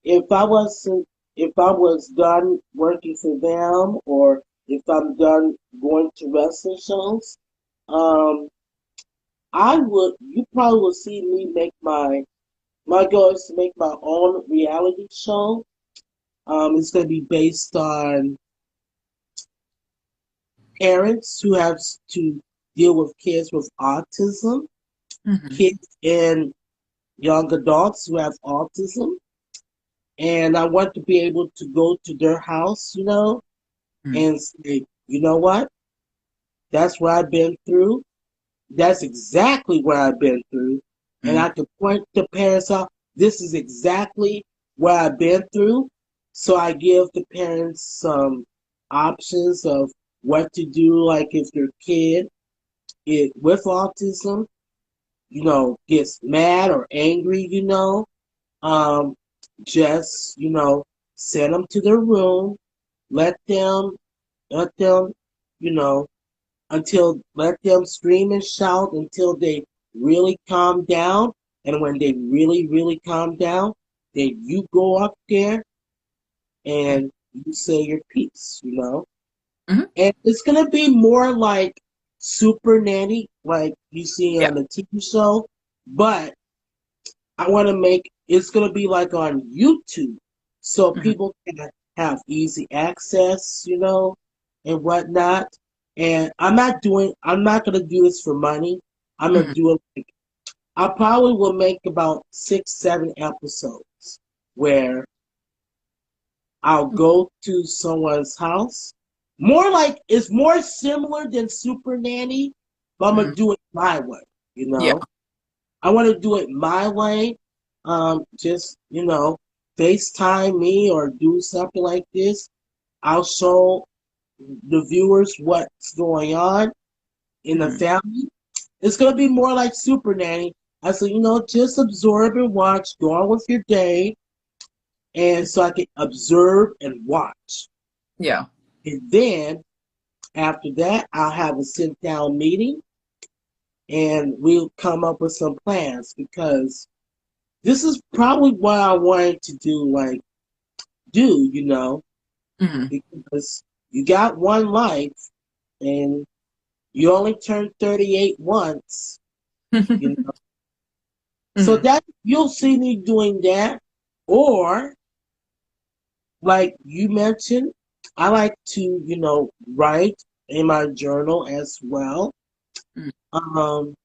If I wasn't, if I was done working for them, or if I'm done going to wrestling shows, um, you probably will see me make my goal is to make my own reality show. It's going to be based on parents who have to deal with kids with autism,
hmm
kids and young adults who have autism. And I want to be able to go to their house, and say, you know what? That's what I've been through. That's exactly what I've been through. And
hmm
I can point the parents out, this is exactly what I've been through. So I give the parents some options of what to do, like if your kid with autism, gets mad or angry, um, just, send them to their room, let them, let them, you know, let them scream and shout until they really calm down. And when they really, really calm down, then you go up there and you say your piece.
hmm
And it's gonna be more like Super Nanny, like you see
yeah,
on the TV show, but I want to make it's going to be like on YouTube, so
hmm
people can have easy access, and whatnot. And I'm not going to do this for money. I'm going to
hmm
do it. I probably will make about 6, 7 episodes where I'll go to someone's house. More like it's more similar than Super Nanny, but I'm gonna
hmm
do it my way. You
yeah,
know. I want to do it my way. Just, FaceTime me or do something like this. I'll show the viewers what's going on in the
hmm
family. It's going to be more like Super Nanny. I said, just absorb and watch, go on with your day. And so I can observe and watch.
yeah,
And then after that, I'll have a sit down meeting and we'll come up with some plans because this is probably what I wanted to do,
hmm
because you got one life and you only turn 38 once, you know. So
hmm
that you'll see me doing that. Or like you mentioned, I like to, write in my journal as well. Um,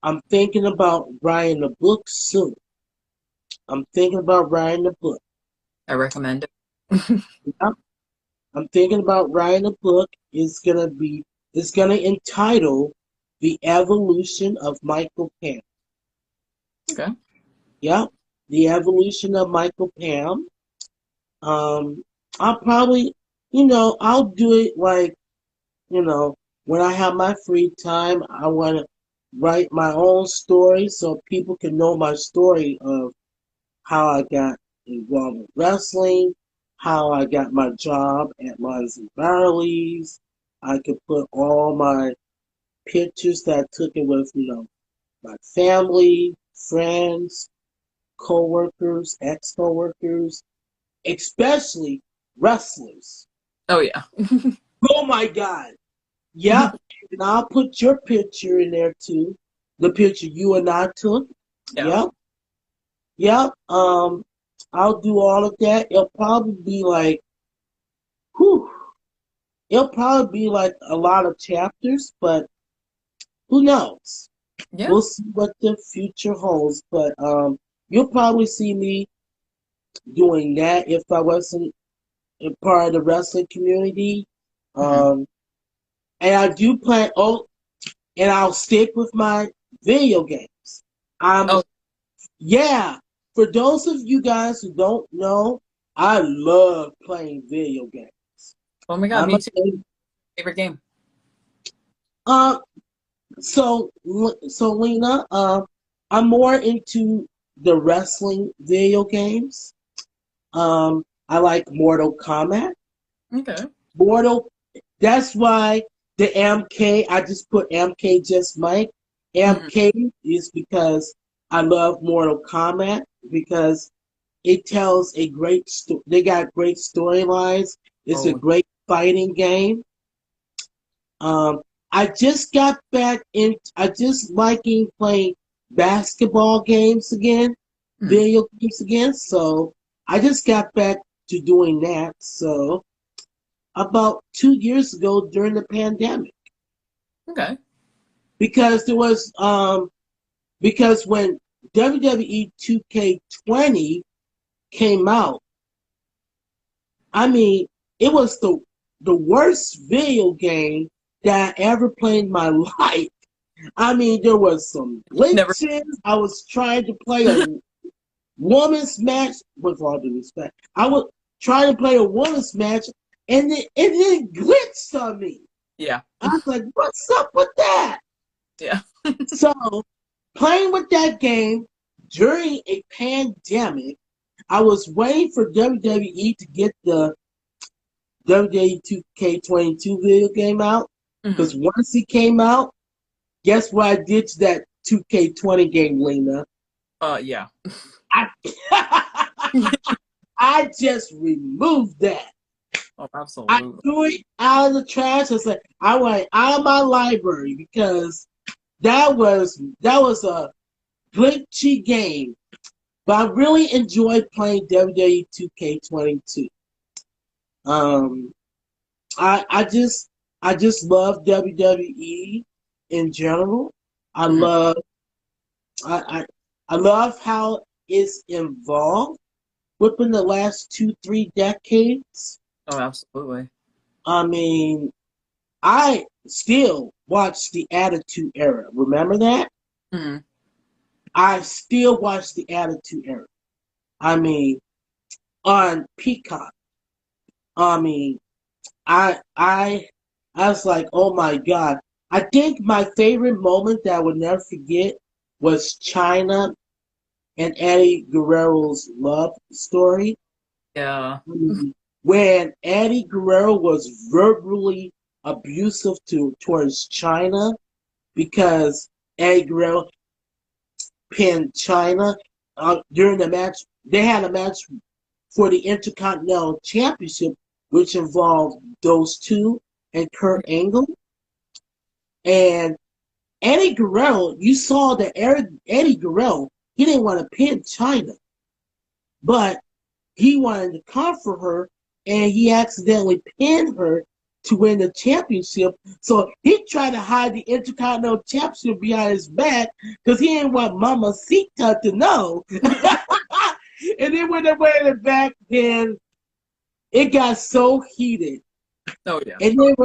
I'm thinking about writing a book soon. I'm thinking about writing a book.
I recommend it.
I'm thinking about writing a book. It's gonna entitle The Evolution of Michael Pam.
Okay.
Yep. The Evolution of Michael Pam. Um, I'll probably, I'll do it like, you know, when I have my free time, I wanna write my own story so people can know my story of how I got involved with wrestling, how I got my job at Liza Barley's. I could put all my pictures that I took it with, my family, friends, co-workers, ex-co-workers, especially wrestlers.
Oh yeah.
Oh my God. Yep. And I'll put your picture in there too. The picture you and I took.
Yeah.
Yep. Yep. I'll do all of that. Whew, it'll probably be like a lot of chapters, but who knows?
Yeah.
We'll see what the future holds. But you'll probably see me doing that if I wasn't a part of the wrestling community.
Hmm.
Um, and I do plan. Oh, and I'll stick with my video games.
Oh,
Yeah. For those of you guys who don't know, I love playing video games.
oh my God,
I'm a
me too. Favorite game.
uh, so Lena, I'm more into the wrestling video games. I like Mortal Kombat.
Okay.
Mortal. That's why the MK. I just put MK just Mike.
Hmm.
MK is because I love Mortal Kombat because it tells a great story. They got great storylines. It's a
Oh,
great fighting game. Um, I just got back in. I just liking playing basketball games again,
hmm.
video games again. So I just got back to doing that. So about 2 years ago during the pandemic,
Okay.
because there was because when WWE 2K20 came out, I mean it was the worst video game that I ever played in my life. I mean, there was some
Never.
glitches. I was trying to play a woman's match, with all due respect. I was trying to play a woman's match, and it glitched on me.
Yeah.
I was like, what's up with that?
Yeah.
So, playing with that game during a pandemic, I was waiting for WWE to get the WWE 2K22 video game out.
Hmm.
Because once it came out, guess what I did to that 2K20 game, Lena?
Yeah.
I, I just removed that.
Oh,
I
absolutely.
threw it out of the trash. I said I went out of my library because that was a glitchy game. But I really enjoyed playing WWE 2K22. Um, I just love WWE in general. I
Hmm.
love I I love how it's evolved within the last 2-3 decades.
Oh, absolutely.
I mean, I still watch the Attitude Era. Remember that?
Hmm.
I still watch the Attitude Era. I mean, on Peacock. I mean, I I I was like, oh my God. I think my favorite moment that I would never forget was China and Eddie Guerrero's love story.
Yeah.
When Eddie Guerrero was verbally abusive towards China because Eddie Guerrero pinned China during the match. They had a match for the Intercontinental Championship, which involved those two and Kurt Angle. And Eddie Guerrero, you saw that Eddie Guerrero, he didn't want to pin China, but he wanted to comfort her, and he accidentally pinned her to win the championship. So he tried to hide the Intercontinental Championship behind his back because he didn't want Mama Sita to know. And then when they went it back, then it got so heated.
Oh yeah.
And then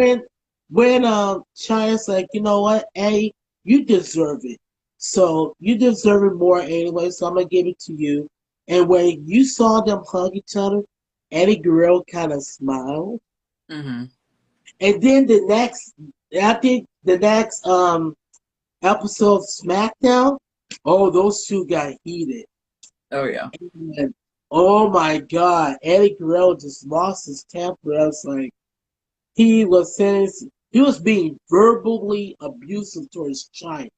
when China's like, you know what, Eddie, you deserve it. So you deserve it more anyway, so I'm gonna give it to you. And when you saw them hug each other, Eddie Guerrero kind of smiled.
Hmm.
And then I think the next episode of SmackDown, oh, those two got heated.
Oh yeah.
And Oh my God, Eddie Guerrero just lost his temper. I was like, he was saying he was being verbally abusive towards China.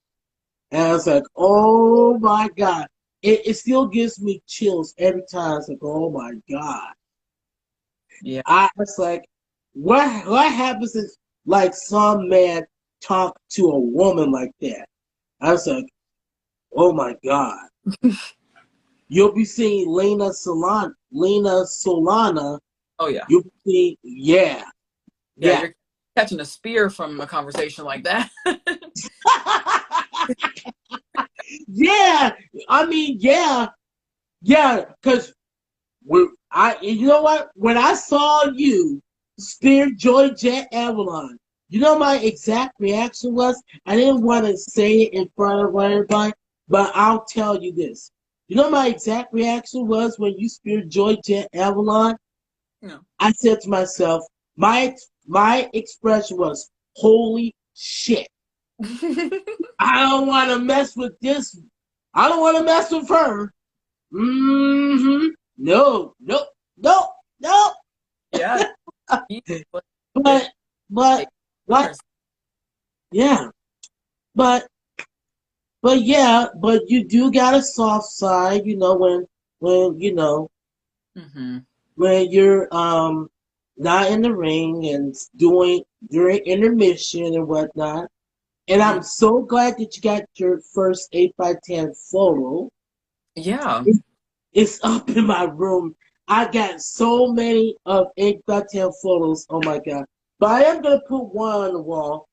And I was like, oh my God. It still gives me chills every time. It's like, oh my God.
Yeah.
I was like, what happens if like some man talk to a woman like that? I was like, oh my God. You'll be seeing Lena Solana.
Oh yeah.
You'll be seeing, yeah,
Yeah,
yeah.
you're catching a spear from a conversation like that.
Yeah, I mean, yeah, yeah, because you know what? When I saw you spear Joy Jet Avalon, you know my exact reaction was. I didn't want to say it in front of everybody, but I'll tell you this. You know my exact reaction was when you speared Joy Jet Avalon.
No.
I said to myself, my expression was, "Holy shit! I don't want to mess with this. I don't want to mess with her." Mm-hmm. No, no, no, no.
Yeah. He was
But,
a
but, what?
nurse.
Yeah. But, yeah, but you do got a soft side, when,
Mm-hmm.
when you're, not in the ring and doing, during intermission and whatnot. And
Mm.
I'm so glad that you got your first 8x10 photo.
Yeah.
It's up in my room. I got so many of 8x10 photos. Oh my God. But I am going to put one on the wall.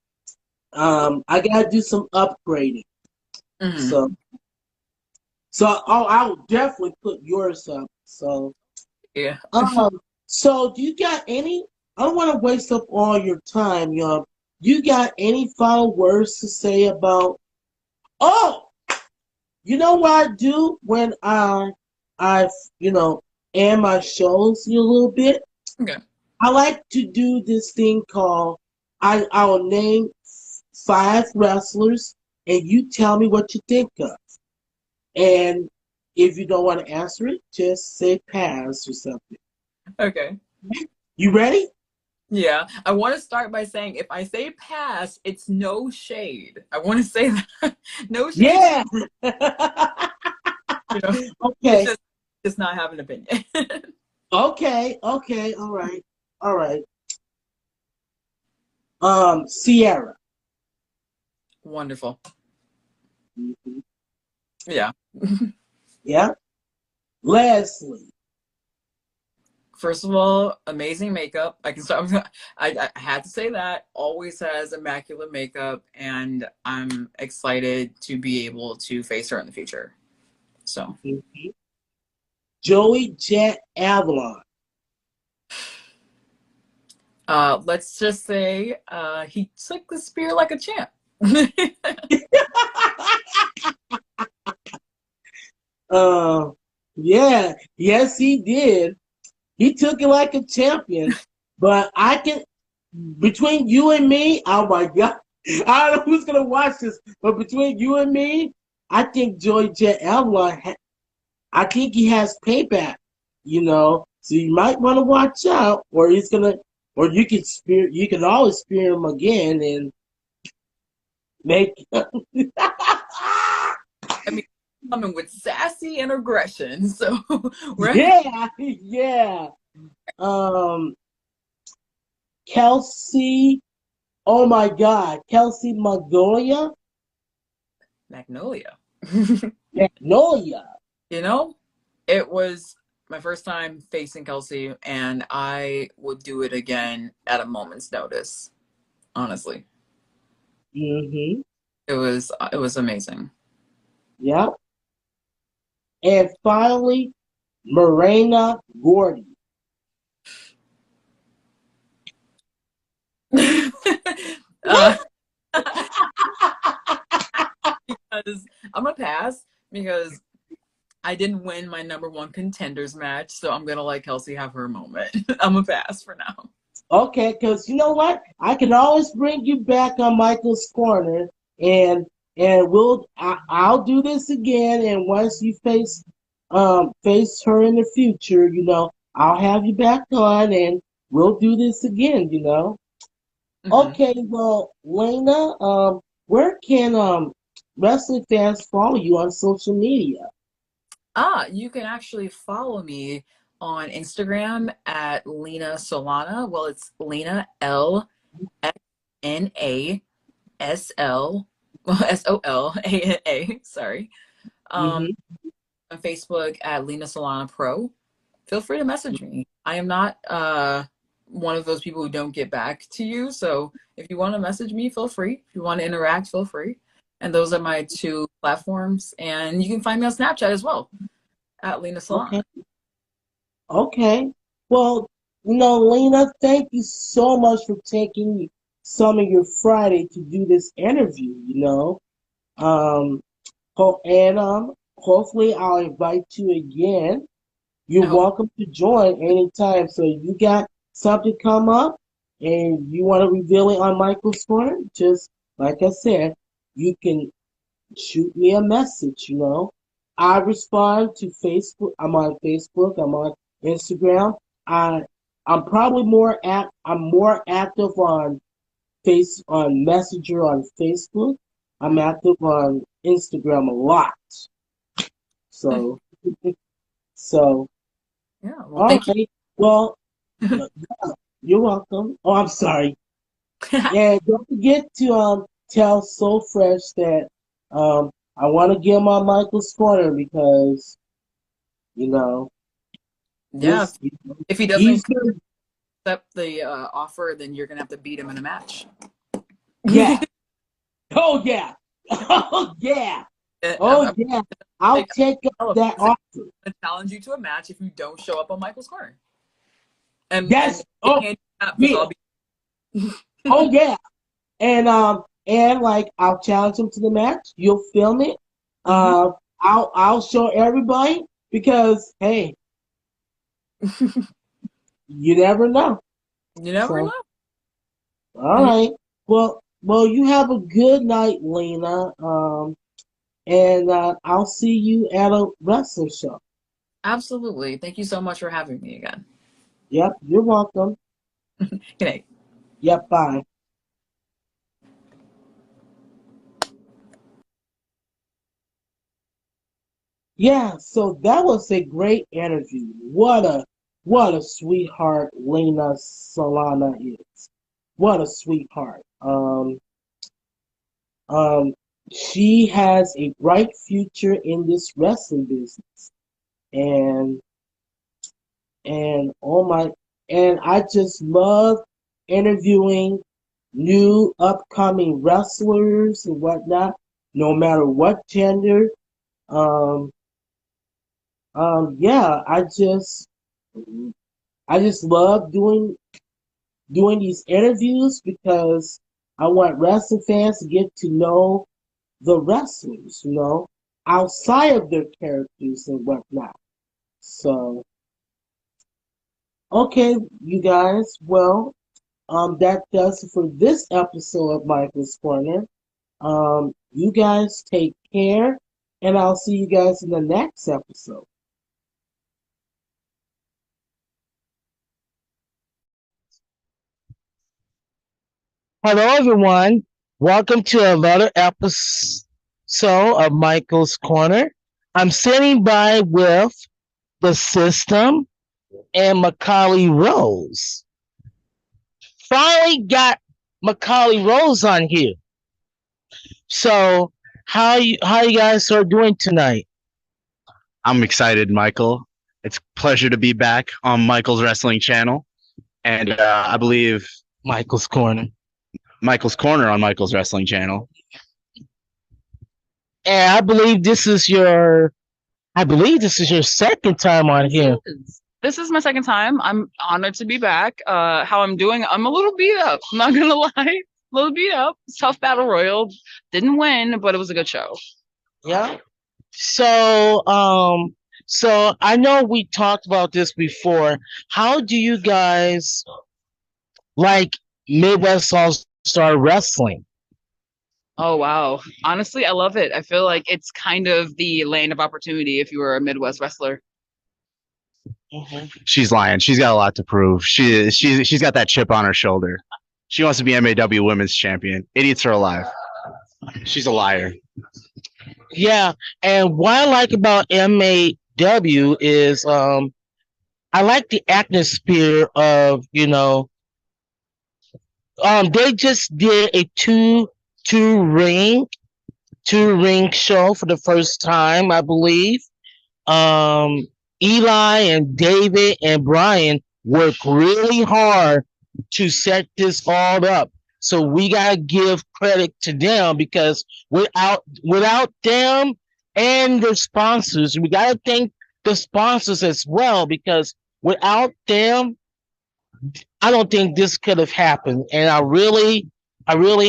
I got to do some upgrading.
Mm-hmm.
So I will definitely put yours up.
Yeah.
So do you got any? I don't want to waste up all your time, y'all. You got any final words to say about? Oh, you know what I do when I end my shows a little bit.
Okay.
I like to do this thing called I'll name 5 wrestlers and you tell me what you think of. And if you don't want to answer it, just say pass or something.
Okay.
You ready?
Yeah. I want to start by saying if I say pass, it's no shade. I want to say that. No shade.
Yeah.
You know, it's
Okay.
just not have an opinion.
Okay. Okay. All right. All right. Sierra.
Wonderful.
Mhm.
Yeah.
Yeah. Leslie.
First of all, amazing makeup. I can start. I had to say that. Always has immaculate makeup, and I'm excited to be able to face her in the future. So,
Mhm. Joey Jet Avalon.
let's just say he took the spear like a champ.
uh, yeah, yes, he did. He took it like a champion. But I can, between you and me, oh my God, I don't know who's gonna watch this, but between you and me, I think Joey Jet Avalon, I think he has payback. So you might want to watch out, or or you can always spear him again and make.
I mean, coming with sassy and aggression. So, right?
Yeah, yeah. Um, Kelsey. Oh my God, Kelsey Magnolia.
Magnolia.
Magnolia.
You know, it was my first time facing Kelsey, and I would do it again at a moment's notice. Honestly,
Mm-hmm.
it was amazing.
Yeah. And finally, Morena Gordy.
uh, because I'm gonna pass because I didn't win my number one contenders match, so I'm gonna let Kelsey have her moment. I'm gonna pass for now.
Okay, because you know what? I can always bring you back on Michael's corner, and I'll do this again. And once you face face her in the future, I'll have you back on and we'll do this again.
Hmm.
Okay, well, Lena, where can wrestling fans follow you on social media?
You can actually follow me on Instagram at Lena Solana. Well, it's Lena LXNASL SOLANA. Sorry. Um,
Hmm.
on Facebook at Lena Solana Pro. Feel free to message me. I am not one of those people who don't get back to you. So if you want to message me, feel free. If you want to interact, feel free. And those are my two platforms. And you can find me on Snapchat as well at Lena
Okay.
Solana.
Okay. Well, Lena, thank you so much for taking some of your Friday to do this interview. Um, hopefully I'll invite you again. You're
I hope.
welcome to join anytime. So you got something come up and you want to reveal it on Michael's Corner, just like I said, you can shoot me a message. I respond to Facebook. I'm on Facebook. I'm on Instagram. I I'm more active on Messenger on Facebook. I'm active on Instagram a lot. So so
Yeah. Well,
all
thank
right. Well,
you.
yeah, you're welcome. Oh, I'm sorry. And don't forget to tell Soul Fresh that I want to give him on Michael's corner because you know
Yeah.
this
If he
he's
doesn't
good.
accept the offer, then you're going to have to beat him in a match.
Yeah. Oh yeah. Oh yeah.
I'm,
Oh
I'm
yeah. I'll
like,
take up that
he's
offer.
going to challenge you to a match if you don't show up on Michael's corner. And
That's
get
oh
handicapped because
yeah.
I'll be.
Oh yeah. And like I'll challenge him to the match. You'll film it.
Hmm.
I'll show everybody because hey, you never know.
You never
So
know.
all right. Well, you have a good night, Lena. And I'll see you at a wrestling show.
Absolutely. Thank you so much for having me again.
Yep, you're welcome.
Good night.
Yep, bye. Yeah, so that was a great interview. What a sweetheart Lena Solana is. What a sweetheart. Um, she has a bright future in this wrestling business, and and oh my, and I just love interviewing new upcoming wrestlers and whatnot, no matter what gender. Um, yeah, I just love doing these interviews because I want wrestling fans to get to know the wrestlers, outside of their characters and whatnot. So, okay, you guys, well, that does it for this episode of Michael's Corner. You guys take care, and I'll see you guys in the next episode. Hello, everyone. Welcome to another episode of Michael's Corner. I'm sitting by with the system and Macauly Rose. Finally got Macauly Rose on here. So how you guys are doing tonight?
I'm excited, Michael. It's a pleasure to be back on Michael's wrestling channel, and I believe
Michael's Corner.
Michael's Corner on Michael's wrestling channel.
And I believe this is your second time on here.
This is my second time. I'm honored to be back. How I'm doing? I'm a little beat up. I'm not gonna lie, a little beat up. Tough battle royal. Didn't win, but it was a good show.
Yeah. So I know we talked about this before. How do you guys like Midwest All Star Wrestling?
Oh wow. Honestly, I love it. I feel like it's kind of the land of opportunity if you were a Midwest wrestler.
She's lying. She's got a lot to prove. She's got that chip on her shoulder. She wants to be MAW Women's Champion. Idiots are alive. She's a liar.
Yeah, and what I like about MAW is I like the atmosphere of, they just did a two ring show for the first time, I believe. Um Eli and David and Brian worked really hard to set this all up. So we gotta give credit to them because without them and the sponsors, we gotta thank the sponsors as well because without them, I don't think this could have happened. And I really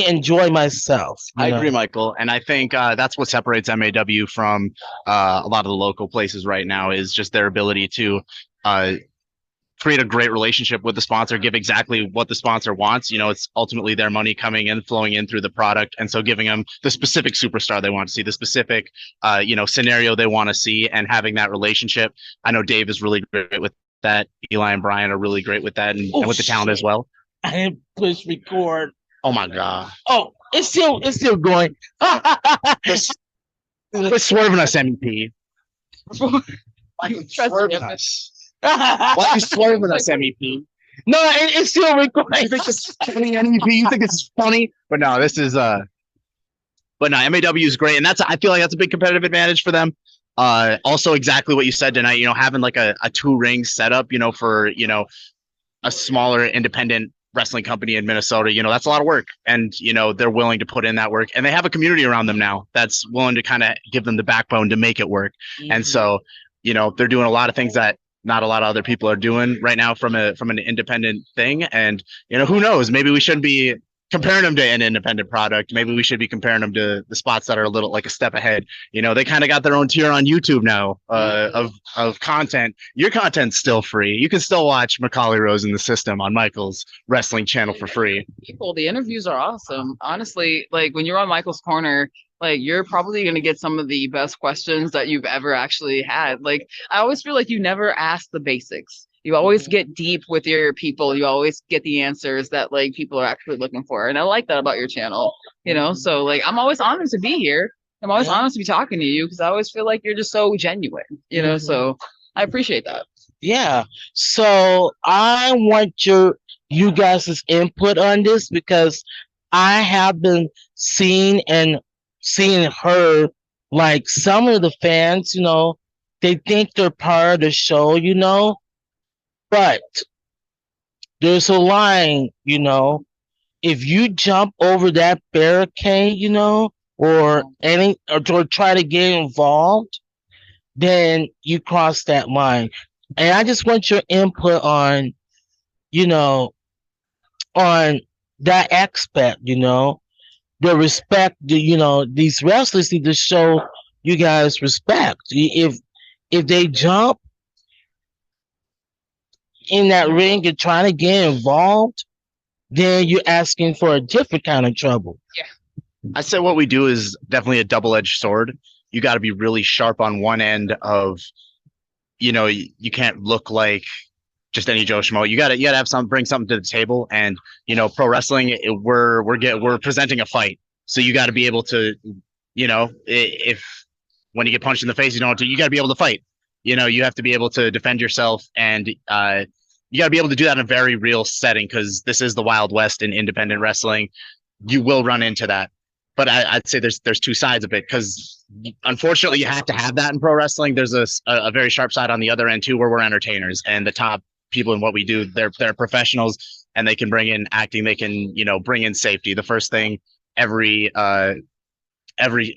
enjoy myself.
I agree, Michael, and I think that's what separates MAW from a lot of the local places right now is just their ability to create a great relationship with the sponsor, give exactly what the sponsor wants. It's ultimately their money coming in, flowing in through the product, and so giving them the specific superstar they want to see, the specific scenario they want to see, and having that relationship. I know Dave is really great with that. Eli and Brian are really great with that, and with the talent as well.
I didn't push record.
Oh my god!
Oh, it's still going.
Quit swerving us, MEP. Why you swerving us? Why are you swerving us, MEP?
No, it's still recording.
You think this is funny, MEP? You think this is funny? But no, this is But no, MAW is great, and I feel like that's a big competitive advantage for them. Also, exactly what you said tonight. Having like a 2-ring setup. For a smaller independent wrestling company in Minnesota, that's a lot of work, and they're willing to put in that work, and they have a community around them now that's willing to kind of give them the backbone to make it work. Mm-hmm. And so they're doing a lot of things that not a lot of other people are doing right now from an independent thing. And who knows, maybe we shouldn't be comparing them to an independent product. Maybe we should be comparing them to the spots that are a little like a step ahead. They kind of got their own tier on YouTube now of content. Your content's still free. You can still watch Macauly Rose in the System on Michael's wrestling channel for free.
The interviews are awesome. Honestly, like when you're on Michael's Corner, like you're probably going to get some of the best questions that you've ever actually had. Like I always feel like you never ask the basics. You always get deep with your people. You always get the answers that like people are actually looking for. And I like that about your channel, So like I'm always honored to be here. I'm always honored to be talking to you because I always feel like you're just so genuine, So I appreciate that.
Yeah. So I want you guys' input on this because I have been seeing her, like some of the fans, they think they're part of the show, but there's a line, if you jump over that barricade, or try to get involved, then you cross that line. And I just want your input on, on that aspect, the respect, these wrestlers need to show you guys respect. If they jump in that ring and trying to get involved, then you're asking for a different kind of trouble.
Yeah.
I say what we do is definitely a double-edged sword. You got to be really sharp on one end of, you can't look like just any Joe Schmo. You gotta have bring something to the table. And pro wrestling, we're presenting a fight, so you got to be able to, if when you get punched in the face, you got to be able to fight. You have to be able to defend yourself, and you got to be able to do that in a very real setting because this is the Wild West in independent wrestling. You will run into that. But I'd say there's two sides of it because unfortunately you have to have that in pro wrestling. There's a very sharp side on the other end too, where we're entertainers and the top people in what we do, they're professionals and they can bring in acting. They can, bring in safety. The first thing every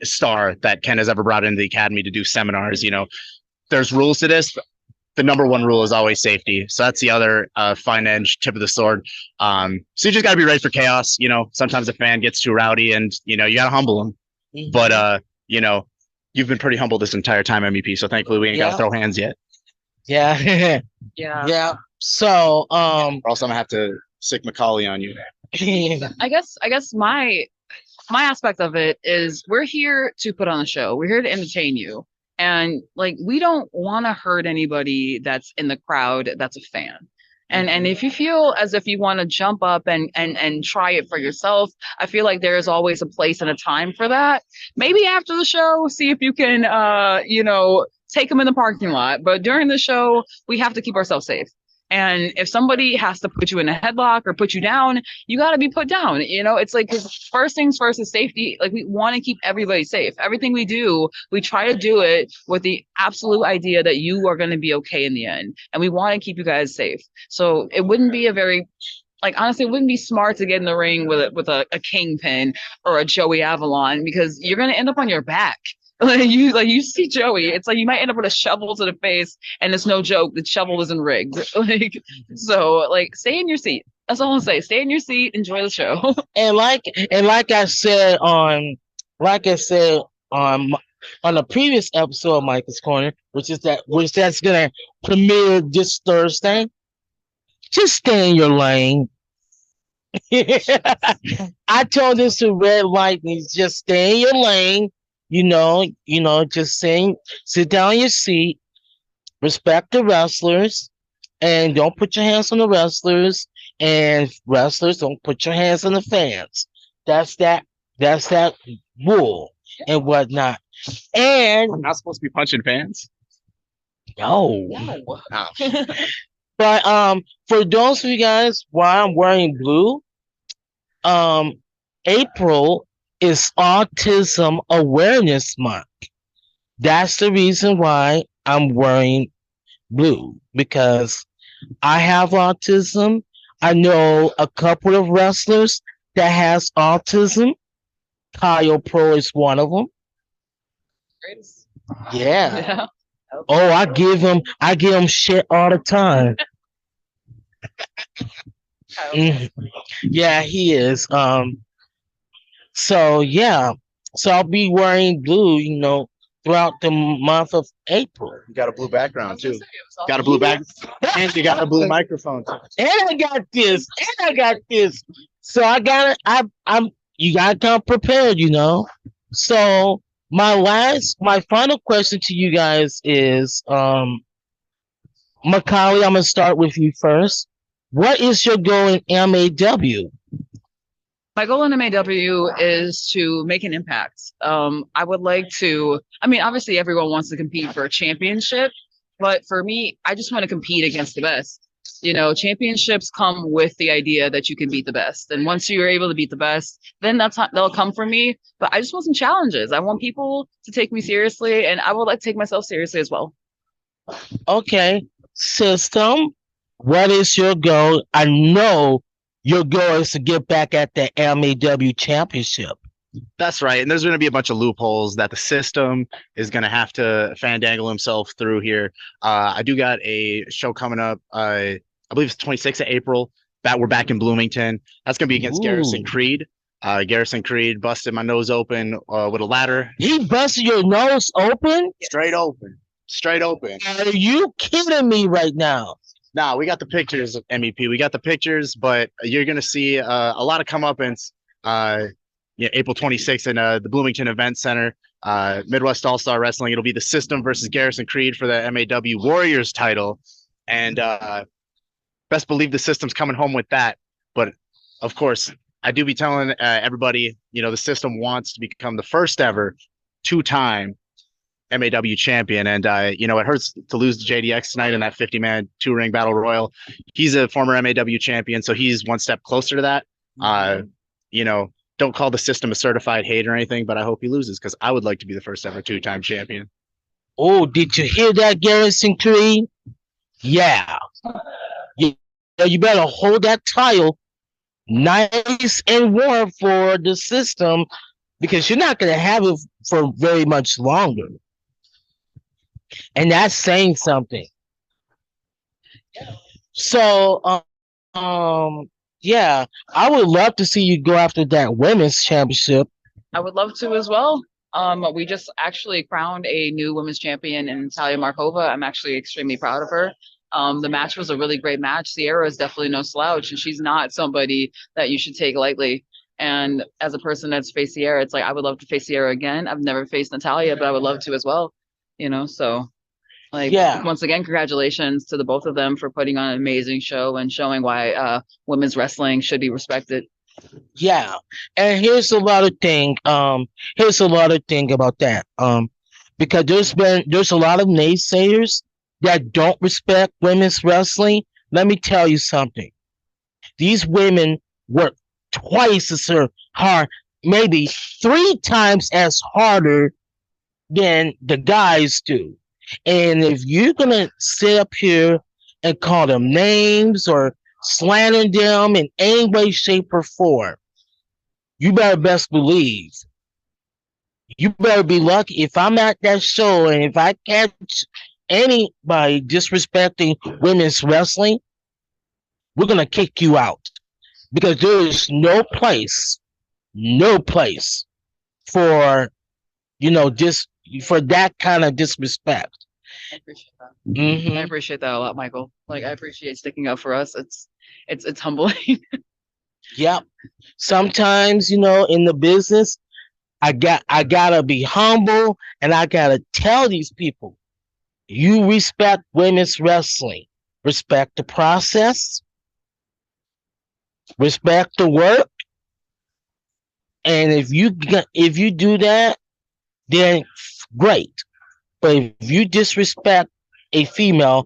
star that Ken has ever brought into the academy to do seminars, there's rules to this. The number one rule is always safety. So that's the other fine edge tip of the sword. So you just got to be ready for chaos. Sometimes a fan gets too rowdy and, you got to humble them. Mm-hmm. But, you've been pretty humble this entire time, MEP. So thankfully we ain't got to throw hands yet.
Yeah. Yeah. So,
or else I'm going to have to sick Macauly on you.
I guess my my aspect of it is we're here to put on a show. We're here to entertain you. And like we don't want to hurt anybody that's in the crowd that's a fan. And if you feel as if you want to jump up and try it for yourself, I feel like there is always a place and a time for that. Maybe after the show, see if you can take them in the parking lot. But during the show, we have to keep ourselves safe. And if somebody has to put you in a headlock or put you down, you got to be put down. It's like, 'cause first things first is safety. Like we want to keep everybody safe. Everything we do, we try to do it with the absolute idea that you are going to be okay in the end. And we want to keep you guys safe. So it wouldn't be honestly, it wouldn't be smart to get in the ring with a Kingpin or a Joey Avalon, because you're going to end up on your back. You see Joey, it's like you might end up with a shovel to the face, and it's no joke, the shovel isn't rigged. Stay in your seat. That's all I'll say. Stay in your seat, enjoy the show.
And like I said on on the previous episode of Michael's Corner, which that's gonna premiere this Thursday. Just stay in your lane. I told this to Red Lightning, just stay in your lane. Just sit down in your seat, respect the wrestlers, and don't put your hands on the wrestlers, and wrestlers don't put your hands on the fans. That's that rule and whatnot. And
I'm not supposed to be punching fans.
no.
Oh.
But for those of you guys, why I'm wearing blue, April is Autism Awareness Month. That's the reason why I'm wearing blue, because I have autism. I know a couple of wrestlers that has autism. Kyle Pro is one of them. Yeah.
Yeah.
Oh, I give him shit all the time. Yeah, he is. So yeah. So I'll be wearing blue, throughout the month of April.
You got a blue background too. Got a blue back, and you got a blue microphone too.
And I got this. So you gotta come prepared, So my final question to you guys is, Macauly, I'm gonna start with you first. What is your goal in MAW?
My goal in MAW is to make an impact. I would like to, obviously everyone wants to compete for a championship, but for me, I just want to compete against the best. Championships come with the idea that you can beat the best. And once you're able to beat the best, then they'll come for me. But I just want some challenges. I want people to take me seriously, and I would like to take myself seriously as well.
Okay. System, what is your goal? I know your goal is to get back at the MAW championship.
That's right. And there's going to be a bunch of loopholes that the system is going to have to fandangle himself through here. I do got a show coming up. I believe it's 26th of April. That we're back in Bloomington. That's going to be against Garrison Creed. Garrison Creed busted my nose open with a ladder.
He busted your nose open?
Straight open.
Are you kidding me right now?
Nah, we got the pictures of MEP. We got the pictures, but you're going to see a lot of comeuppance. April 26th in the Bloomington Event Center, Midwest All-Star Wrestling. It'll be the System versus Garrison Creed for the MAW Warriors title. And best believe the System's coming home with that. But, of course, I do be telling everybody, the System wants to become the first ever two-time MAW champion. And, it hurts to lose to JDX tonight in that 50-man two-ring battle royal. He's a former MAW champion, so he's one step closer to that. Don't call the System a certified hater or anything, but I hope he loses, because I would like to be the first ever two-time champion.
Oh, did you hear that, Garrison Creed? Yeah. You better hold that title nice and warm for the System, because you're not going to have it for very much longer. And that's saying something. So, yeah, I would love to see you go after that women's championship.
I would love to as well. We just actually crowned a new women's champion in Natalia Markova. I'm actually extremely proud of her. The match was a really great match. Sierra is definitely no slouch, and she's not somebody that you should take lightly. And as a person that's faced Sierra, it's like I would love to face Sierra again. I've never faced Natalia, but I would love to as well. So like once again, congratulations to the both of them for putting on an amazing show and showing why women's wrestling should be respected.
Yeah, and here's a lot of thing. Here's a lot of thing about that. Because there's a lot of naysayers that don't respect women's wrestling. Let me tell you something. These women work twice as hard, maybe 3 times as harder than the guys do. And if you're gonna sit up here and call them names or slander them in any way, shape, or form, you better best believe. You better be lucky if I'm at that show and if I catch anybody disrespecting women's wrestling, we're gonna kick you out because there is no place for just for that kind of disrespect.
I appreciate that. I appreciate that a lot, Michael. Like I appreciate sticking up for us. It's humbling.
Yep. Sometimes, in the business, I gotta be humble and I gotta tell these people, you respect women's wrestling, respect the process, respect the work, and if you do that, then great. But if you disrespect a female,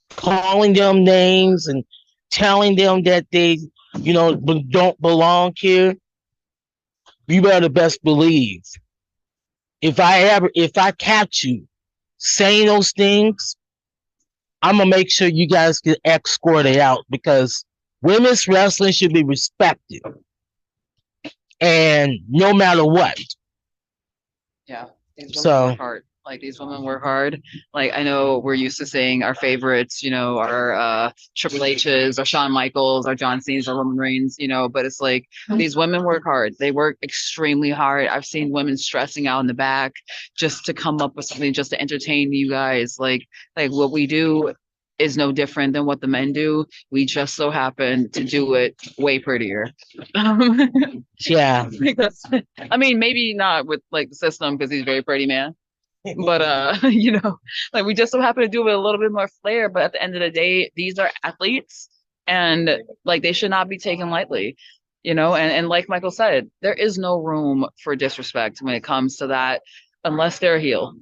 calling them names and telling them that they, don't belong here, you better best believe if I catch you saying those things, I'm gonna make sure you guys get escorted out because women's wrestling should be respected, and no matter what.
Yeah. These women work hard. Like these women work hard. Like I know we're used to saying our favorites, our Triple H's, our Shawn Michaels, our John Cena's, our Roman Reigns, but it's like these women work hard. They work extremely hard. I've seen women stressing out in the back just to come up with something just to entertain you guys. Like what we do is no different than what the men do. We just so happen to do it way prettier.
Yeah.
I mean, maybe not with like the system because he's a very pretty man. But like we just so happen to do it with a little bit more flair. But at the end of the day, these are athletes and like they should not be taken lightly. And like Michael said, there is no room for disrespect when it comes to that unless they're a heel.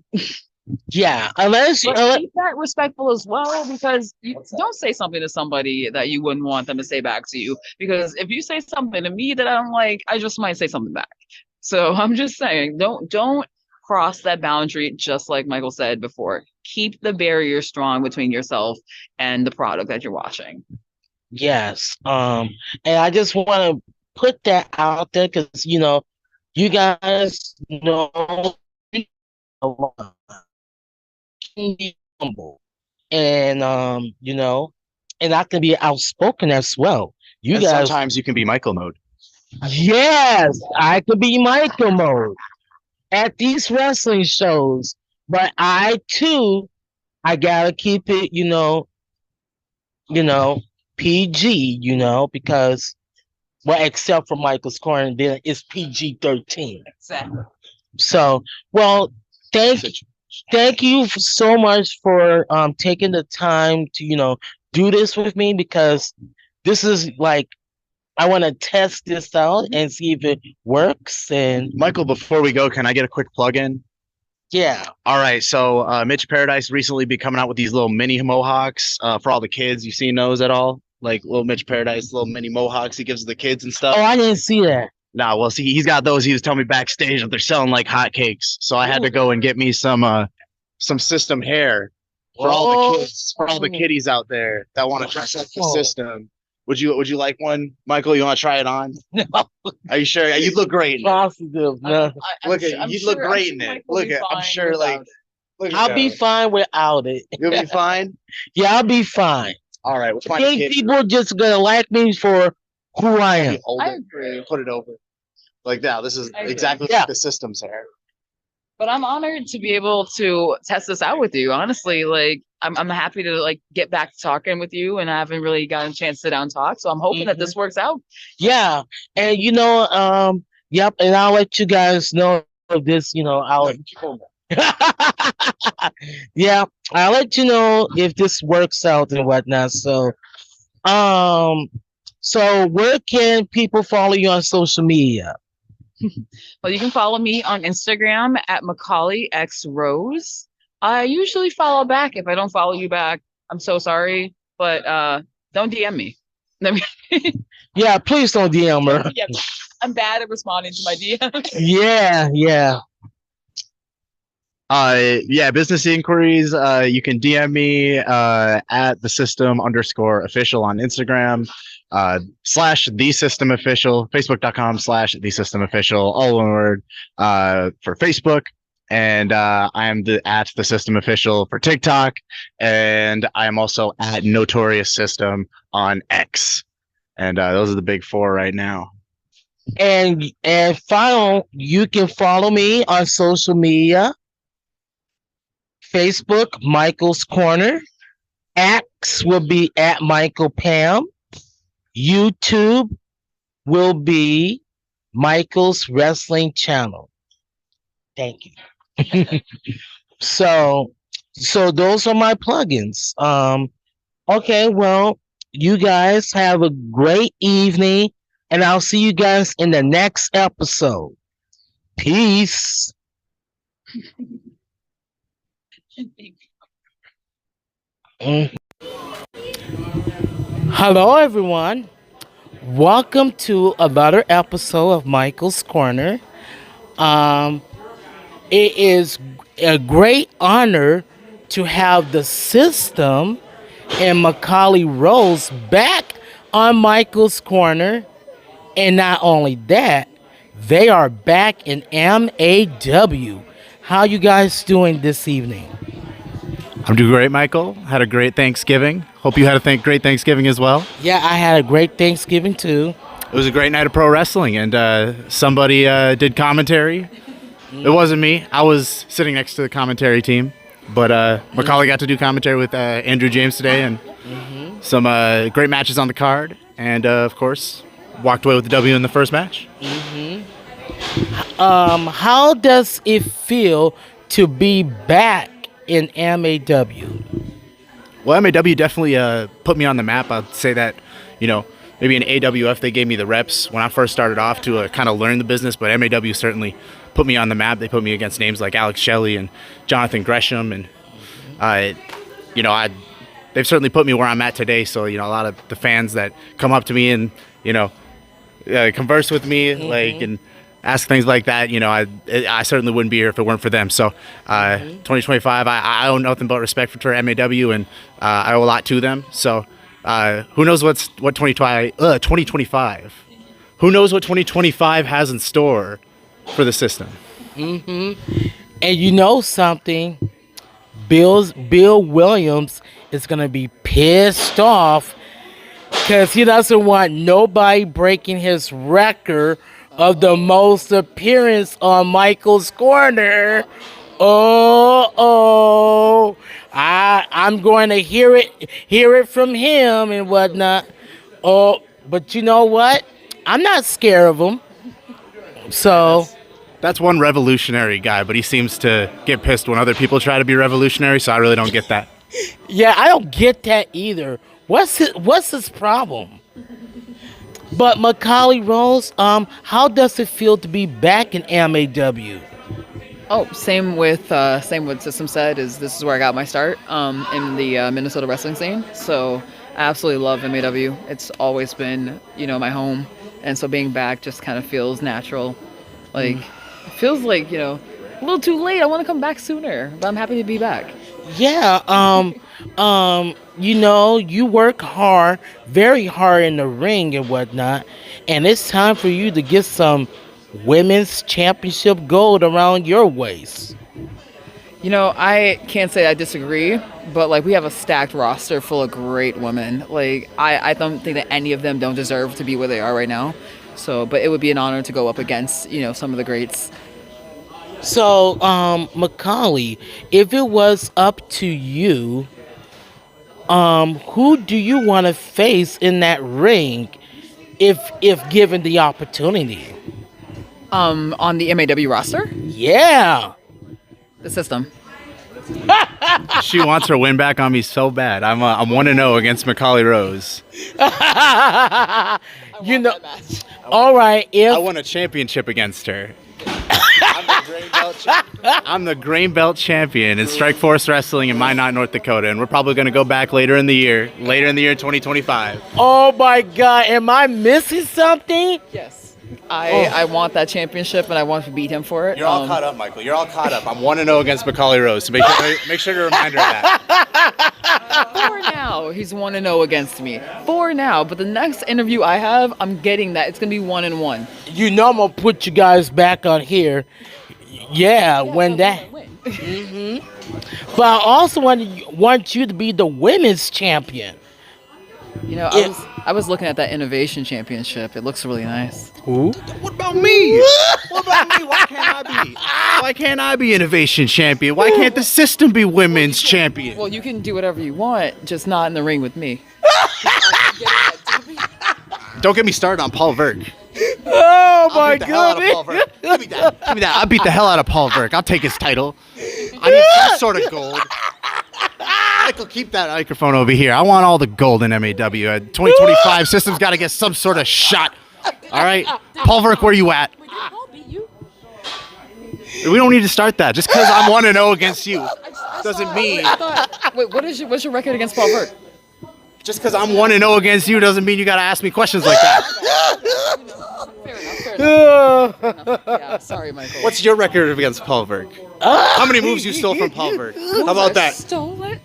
Yeah,
but keep that respectful as well, because you don't say something to somebody that you wouldn't want them to say back to you. Because if you say something to me that I don't like, I just might say something back. So I'm just saying, don't cross that boundary. Just like Michael said before, keep the barrier strong between yourself and the product that you're watching.
Yes. And I just want to put that out there because you guys know. Be humble and and I can be outspoken as well.
You guys sometimes you can be Michael mode.
Yes, I could be Michael mode at these wrestling shows, but I gotta keep it PG, because except for Michael's Corner, then it's PG-13.
Exactly.
So thank you so much for taking the time to do this with me, because this is like I want to test this out and see if it works. And
Michael, before we go, can I get a quick plug in?
Yeah.
All right. So Mitch Paradise recently be coming out with these little mini mohawks for all the kids. You seen those at all? Like little Mitch Paradise, little mini mohawks he gives to the kids and stuff.
Oh, I didn't see that.
Nah, well, see, he's got those. He was telling me backstage that they're selling like hotcakes. So I had to go and get me some system hair for all the kids, for all the kiddies out there that want to dress up the system. Would you like one, Michael? You want to try it on? No. Are you sure? You look great.
Positive. No.
Look at you. Look great in it. Look at. I'm sure. Like,
I'll be fine without it.
You'll be fine.
Yeah, I'll be fine.
All right. We'll find
I think people are just gonna like me for who I am.
I agree.
Put it over. Like that. This is exactly like the system's hair.
But I'm honored to be able to test this out with you. Honestly, like I'm happy to like get back to talking with you, and I haven't really gotten a chance to sit down and talk. So I'm hoping that this works out.
Yeah, and yep, and I'll let you guys know of this. Yeah, I'll let you know if this works out and whatnot. Um, so where can people follow you on social media?
Well, you can follow me on Instagram at Macauly X Rose. I usually follow back. If I don't follow you back, I'm so sorry, but don't DM me.
Yeah, please don't DM her.
Yeah, I'm bad at responding to my DMs.
Yeah.
Yeah, business inquiries. You can DM me at the system_official on Instagram, / the system official, facebook.com/ the system official, all one word, for Facebook. And I am at the system official for TikTok, and I am also at Notorious System on X. And those are the big four right now.
And final, you can follow me on social media. Facebook, Michael's Corner. X will be at Michael Pam. YouTube will be Michael's Wrestling Channel. Thank you. So those are my plugins. Okay, well, you guys have a great evening, and I'll see you guys in the next episode. Peace. Hello, everyone. Welcome to another episode of Michael's Corner. It is a great honor to have the system and Macauly Rose back on Michael's Corner. And not only that, they are back in MAW. How you guys doing this evening?
I'm doing great, Michael. Had a great Thanksgiving. Hope you had a great Thanksgiving as well.
Yeah, I had a great Thanksgiving too.
It was a great night of pro wrestling, and somebody did commentary. It wasn't me. I was sitting next to the commentary team, but Macauly got to do commentary with Andrew James today, and some great matches on the card, and of course, walked away with the W in the first match.
How does it feel to be back in MAW?
Well, MAW definitely put me on the map. I'd say that, maybe in AWF they gave me the reps when I first started off to kind of learn the business, but MAW certainly put me on the map. They put me against names like Alex Shelley and Jonathan Gresham, and they've certainly put me where I'm at today. So a lot of the fans that come up to me and converse with me and ask things like that, I certainly wouldn't be here if it weren't for them. So 2025, I owe nothing but respect for MAW, and I owe a lot to them. So who knows what 2025? Who knows what 2025 has in store for the system?
And you know something? Bill Williams is gonna be pissed off because he doesn't want nobody breaking his record of the most appearance on Michael's Corner. I'm going to hear it from him and whatnot. But you know what? I'm not scared of him. So
That's one revolutionary guy, but he seems to get pissed when other people try to be revolutionary, so I really don't get that.
yeah, I don't get that either. What's his problem? But Macauly Rose, how does it feel to be back in MAW?
Oh, same with System said. This is where I got my start in the Minnesota wrestling scene. So I absolutely love MAW. It's always been my home, and so being back just kind of feels natural. Like it feels like a little too late. I want to come back sooner, but I'm happy to be back.
Yeah, you work hard, very hard in the ring and whatnot, and it's time for you to get some women's championship gold around your waist.
I can't say I disagree, but we have a stacked roster full of great women. I don't think that any of them don't deserve to be where they are right now. So, but it would be an honor to go up against some of the greats.
So, Macauly, if it was up to you, who do you want to face in that ring if given the opportunity?
On the MAW roster,
Yeah.
the system.
She wants her win back on me so bad. I'm 1-0 against Macauly Rose.
You know. All right.
I won a championship against her. I'm the Grain Belt champion in Strike Force Wrestling in Minot, North Dakota, and we're probably going to go back later in the year 2025.
Oh my God! Am I missing something?
Yes. I want that championship, and I want to beat him for it.
You're all caught up, Michael. You're all caught up. I'm 1-0 against Macauly Rose, so make sure to remind her of that.
For now, he's 1-0 against me. For now, but the next interview I have, I'm getting that. It's gonna be 1-1.
You know I'm gonna put you guys back on here. Yeah, when that. But I also want you to be the women's champion.
You know, I was looking at that innovation championship. It looks really nice.
Who?
What about me? What about me? Why can't I be innovation champion? Why can't the system be women's champion?
Well, you can do whatever you want, just not in the ring with me.
Don't get me started on Paul Verk.
Oh my
goodness! Give me that. I'll beat the hell out of Paul Verk. I'll take his title. I need some sort of gold. Michael, keep that microphone over here. I want all the gold in MAW. 2025 system's got to get some sort of shot. All right, Paul Verk, where you at? We don't need to start that. Just because I'm 1-0 against you doesn't mean.
Wait, what's your record against Paul Verk?
Just because I'm 1-0 against you doesn't mean you got to ask me questions like that.
Fair enough. Yeah, sorry, Michael.
What's your record against Paul Verk? How many moves you stole from Paul Verk? How about that?
Stolen?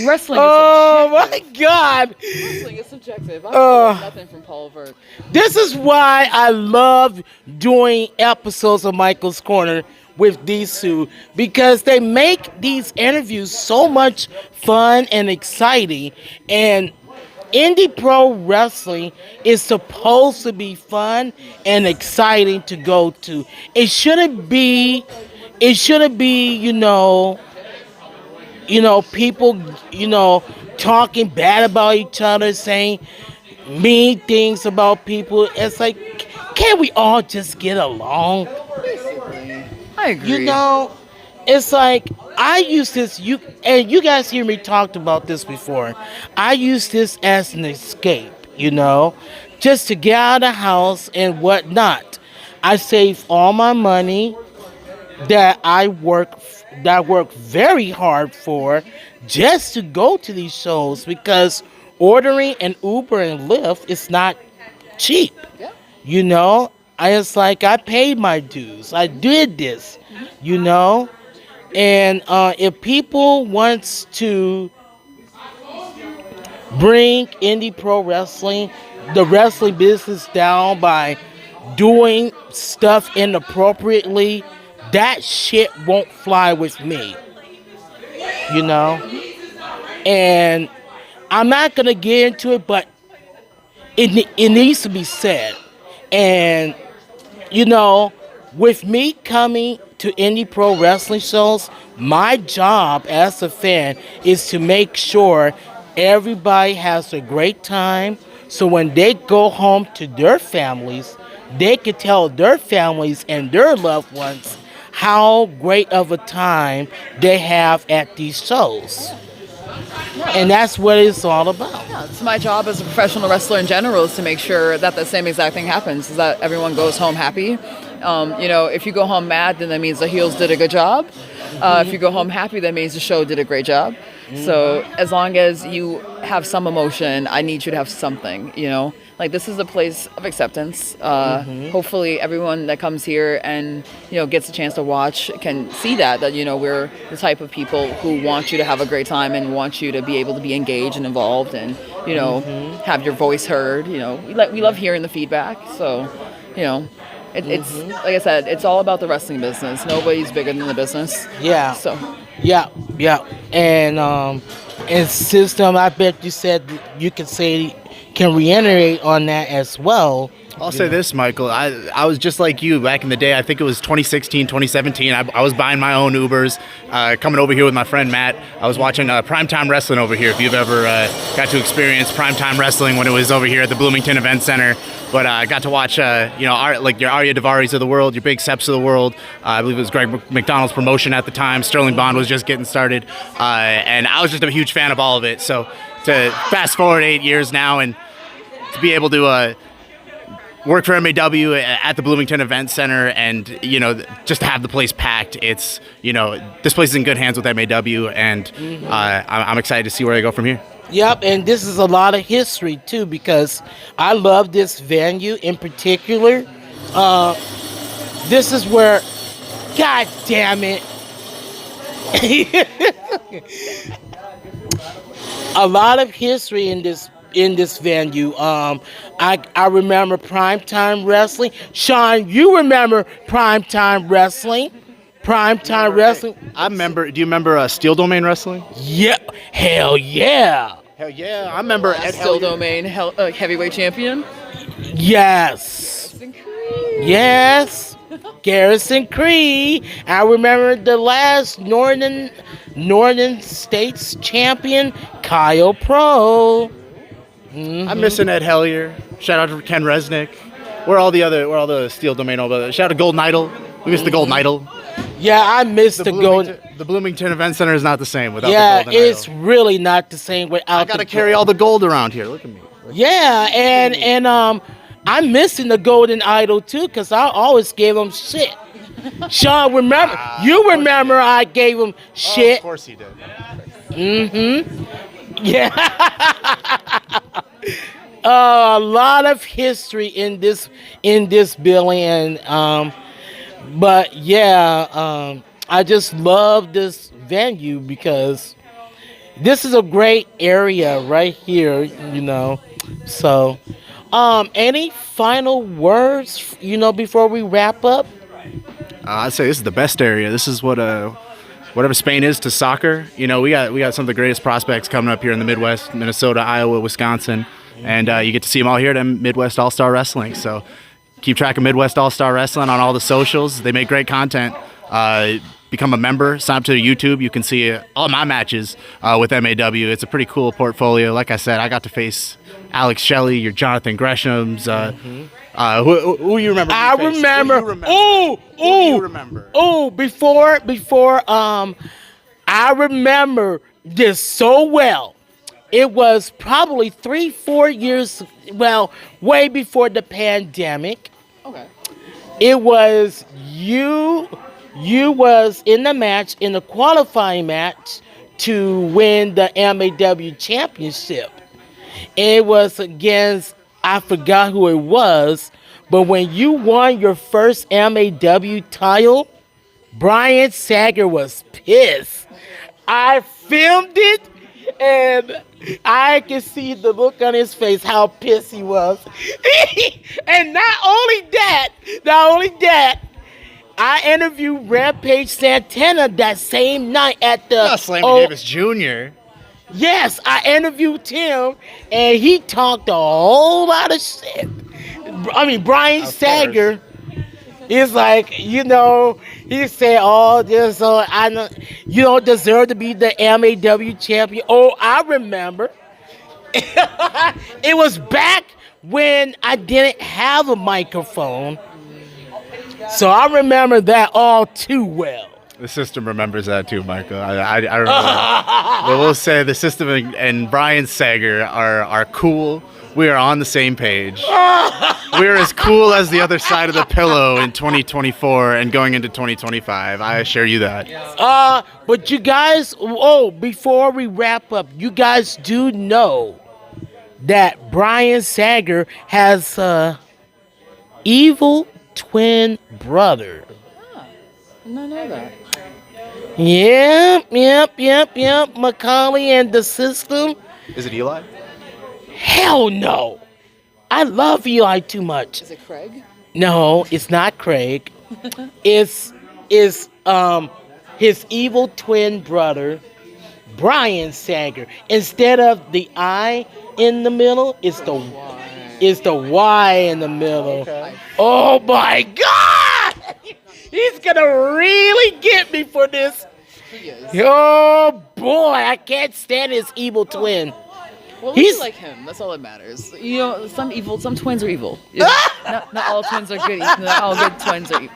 Wrestling is
Oh
subjective.
my God!
Wrestling is subjective. I stole nothing from Paul Verk.
This is why I love doing episodes of Michael's Corner with these two, because they make these interviews so much fun and exciting. And indie pro wrestling is supposed to be fun and exciting to go to. It shouldn't be, people, talking bad about each other, saying mean things about people. It's like, can't we all just get along?
I agree.
It's like, I use this, and you guys hear me talked about this before. I use this as an escape, just to get out of the house and whatnot. I save all my money that I work very hard for just to go to these shows, because ordering an Uber and Lyft is not cheap.
Yeah.
I paid my dues. I did this, And if people wants to bring indie pro wrestling, the wrestling business down by doing stuff inappropriately, that shit won't fly with me. And I'm not going to get into it, but it needs to be said. And, with me coming to indie pro wrestling shows, my job as a fan is to make sure everybody has a great time, so when they go home to their families, they can tell their families and their loved ones how great of a time they have at these shows. And that's what it's all about.
Yeah, it's my job as a professional wrestler in general is to make sure that the same exact thing happens, is that everyone goes home happy. If you go home mad, then that means the heels did a good job. If you go home happy, that means the show did a great job. So as long as you have some emotion, I need you to have something, This is a place of acceptance. Hopefully everyone that comes here and, gets a chance to watch can see that we're the type of people who want you to have a great time and want you to be able to be engaged and involved and, have your voice heard. We love hearing the feedback. So, it's like I said, it's all about the wrestling business. Nobody's bigger than the business.
Yeah.
So.
Yeah. And system, I bet you said you can reiterate on that as well.
I'll say this, Michael. I was just like you back in the day. I think it was 2016, 2017. I was buying my own Ubers, coming over here with my friend Matt. I was watching primetime wrestling over here. If you've ever got to experience primetime wrestling when it was over here at the Bloomington Event Center. But I got to watch, like your Arya Daivaris of the world, your Big Seps of the world. I believe it was Greg McDonald's promotion at the time. Sterling Bond was just getting started. And I was just a huge fan of all of it. So to fast forward 8 years now and to be able to work for MAW at the Bloomington Event Center and, just to have the place packed. It's, this place is in good hands with MAW, and I'm excited to see where they go from here.
Yep, and this is a lot of history, too, because I love this venue in particular. This is where, God damn it, a lot of history in this venue. I remember primetime wrestling. Sean, you remember primetime wrestling? Primetime wrestling.
I remember. Do you remember Steel Domain Wrestling?
Yep. Hell yeah.
Hell yeah. I remember Ed
Still
Hellier.
Domain heavyweight champion.
Yes. Yes. Garrison Creed. I remember the last Northern States champion, Kyle Pro.
I'm missing Ed Hellier. Shout out to Ken Resnick. Where all the Steel Domain over? Shout out to Golden Idol. We missed the Golden Idol.
Yeah, I missed the Golden.
The Bloomington Event Center is not the same without
Yeah,
the Golden
it's
Idol.
really not the same without.
I gotta carry all the gold around here. Look at me.
Yeah, and I'm missing the Golden Idol too, cause I always gave him shit. Sean, remember? You remember I gave him shit.
Oh, of course he did.
Yeah. A lot of history in this building, and but yeah, I just love this venue because this is a great area right here, So, any final words, before we wrap up?
I'd say this is the best area. This is whatever Spain is to soccer. We got some of the greatest prospects coming up here in the Midwest, Minnesota, Iowa, Wisconsin, and you get to see them all here at Midwest All-Star Wrestling. So keep track of Midwest All-Star Wrestling on all the socials. They make great content. Become a member, sign up to their YouTube. You can see all my matches with MAW. It's a pretty cool portfolio. Like I said, I got to face Alex Shelley, your Jonathan Gresham's. Who you remember?
I remember.
Who you remember?
Before, I remember this so well. It was probably 3-4 years, way before the pandemic.
Okay.
It was you was in the qualifying match to win the MAW championship. It was against, I forgot who it was, but when you won your first MAW title, Brian Sager was pissed. I filmed it, and I can see the look on his face, how pissed he was. And not only that, I interviewed Rampage Santana that same night at the
Slammy Davis Jr.
Yes, I interviewed him, and he talked a whole lot of shit. I mean, Brian Sager is like, he said, you don't deserve to be the MAW champion. Oh, I remember. It was back when I didn't have a microphone. So I remember that all too well.
The system remembers that too, Michael. I remember. But we'll say the system and Brian Sager are cool. We are on the same page. We're as cool as the other side of the pillow in 2024 and going into 2025. I assure you that.
But you guys, before we wrap up, you guys do know that Brian Sager has a evil twin brother.
I did not know that.
Yep. Macauly and the system.
Is it Eli?
Hell no. I love Eli too much.
Is it Craig?
No, it's not Craig. It's his evil twin brother, Brian Sager. Instead of the I in the middle, it's the
is the Y in the middle. Oh my God! He's gonna really get me for this. Oh boy, I can't stand his evil twin.
Well,
He's-
he's like him. That's all that matters. You know, some twins are evil. Not all twins are good. Not all good twins are evil.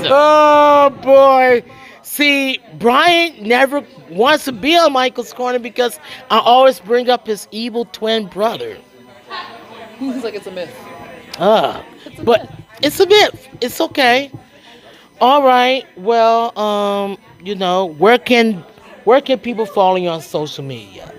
Oh boy. See, Brian never wants to be on Michael's corner because I always bring up his evil twin brother.
He's like, it's a myth.
But it's a myth. It's okay. All right. Well, you know, where can people follow you on social media?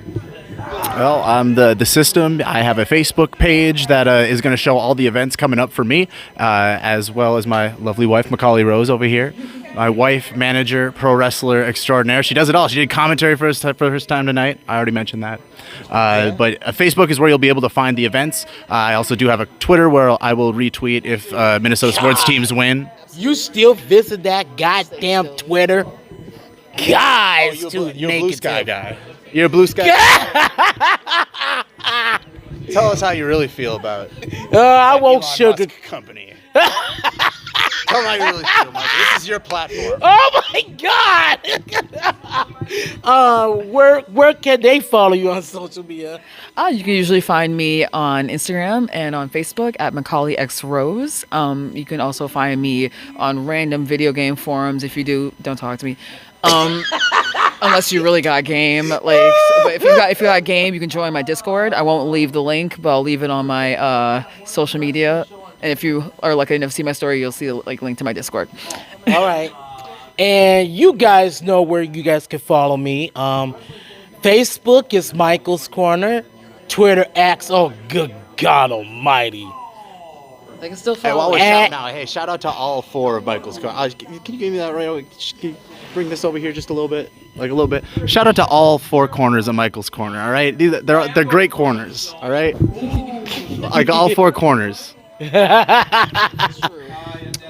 Well, the system. I have a Facebook page that is going to show all the events coming up for me, as well as my lovely wife, Macauly Rose, over here. My wife, manager, pro wrestler extraordinaire. She does it all. She did commentary for the first time tonight. I already mentioned that. But Facebook is where you'll be able to find the events. I also do have a Twitter where I will retweet if Minnesota sports teams win.
You still visit that goddamn Twitter? Guys, too
You're a blue sky
negative.
guy. You're a blue sky. Tell us how you really feel about
I won't
Elon
sugar.
Musk company. Tell them how you really feel, Michael. This is your platform.
Oh my God! Where can they follow you on social media?
You can usually find me on Instagram and on Facebook at Macauly X Rose. You can also find me on random video game forums. If you do, don't talk to me. Unless you really got game, like, but if you got game, you can join my Discord. I won't leave the link, but I'll leave it on my social media. And if you are lucky enough to see my story, you'll see a link to my Discord.
All right, and you guys know where you guys can follow me. Facebook is Michael's Corner. Twitter X. Oh, good God Almighty!
They can still
Hey,
follow.
while we're
me.
shouting out, hey, shout out to all 4 of Michael's. Can you give me that right away? Can you bring this over here just a little bit? Like a little bit. Shout out to all 4 corners of Michael's Corner, all right? They're great corners, all right? Like all 4 corners.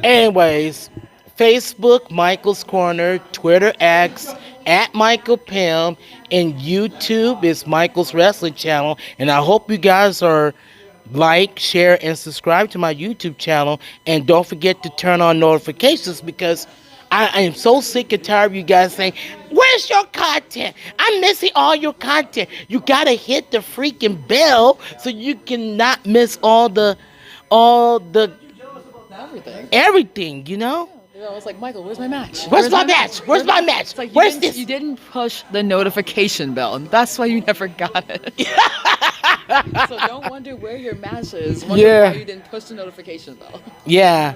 Anyways, Facebook Michael's Corner, Twitter X at Michael Pim, and YouTube is Michael's Wrestling Channel. And I hope you guys are like, share, and subscribe to my YouTube channel. And don't forget to turn on notifications because I am so sick and tired of you guys saying, where's your content? I'm missing all your content. You gotta hit the freaking bell so you cannot miss all the everything, you know?
I was like, Michael, where's my match?
Where's my match? Where's my match?
It's like,
Where's this?
You didn't push the notification bell, and that's why you never got it. So don't wonder where your match is. Wonder
Yeah.
why you didn't push the notification bell.
Yeah.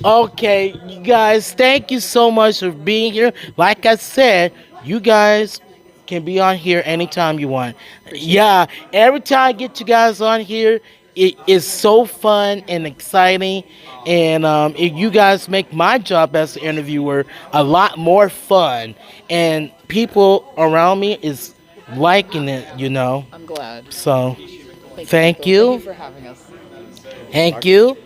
Okay, you guys, thank you so much for being here. Like I said, you guys can be on here anytime you want. Yeah, every time I get you guys on here, it is so fun and exciting. And you guys make my job as an interviewer a lot more fun. And people around me is liking it, you know.
I'm glad.
So, thank
Michael.
you.
Thank you for having us.
Thank you.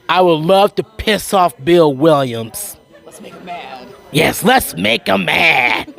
I would love to piss off Bill Williams.
Let's make him mad.
Yes, let's make him mad.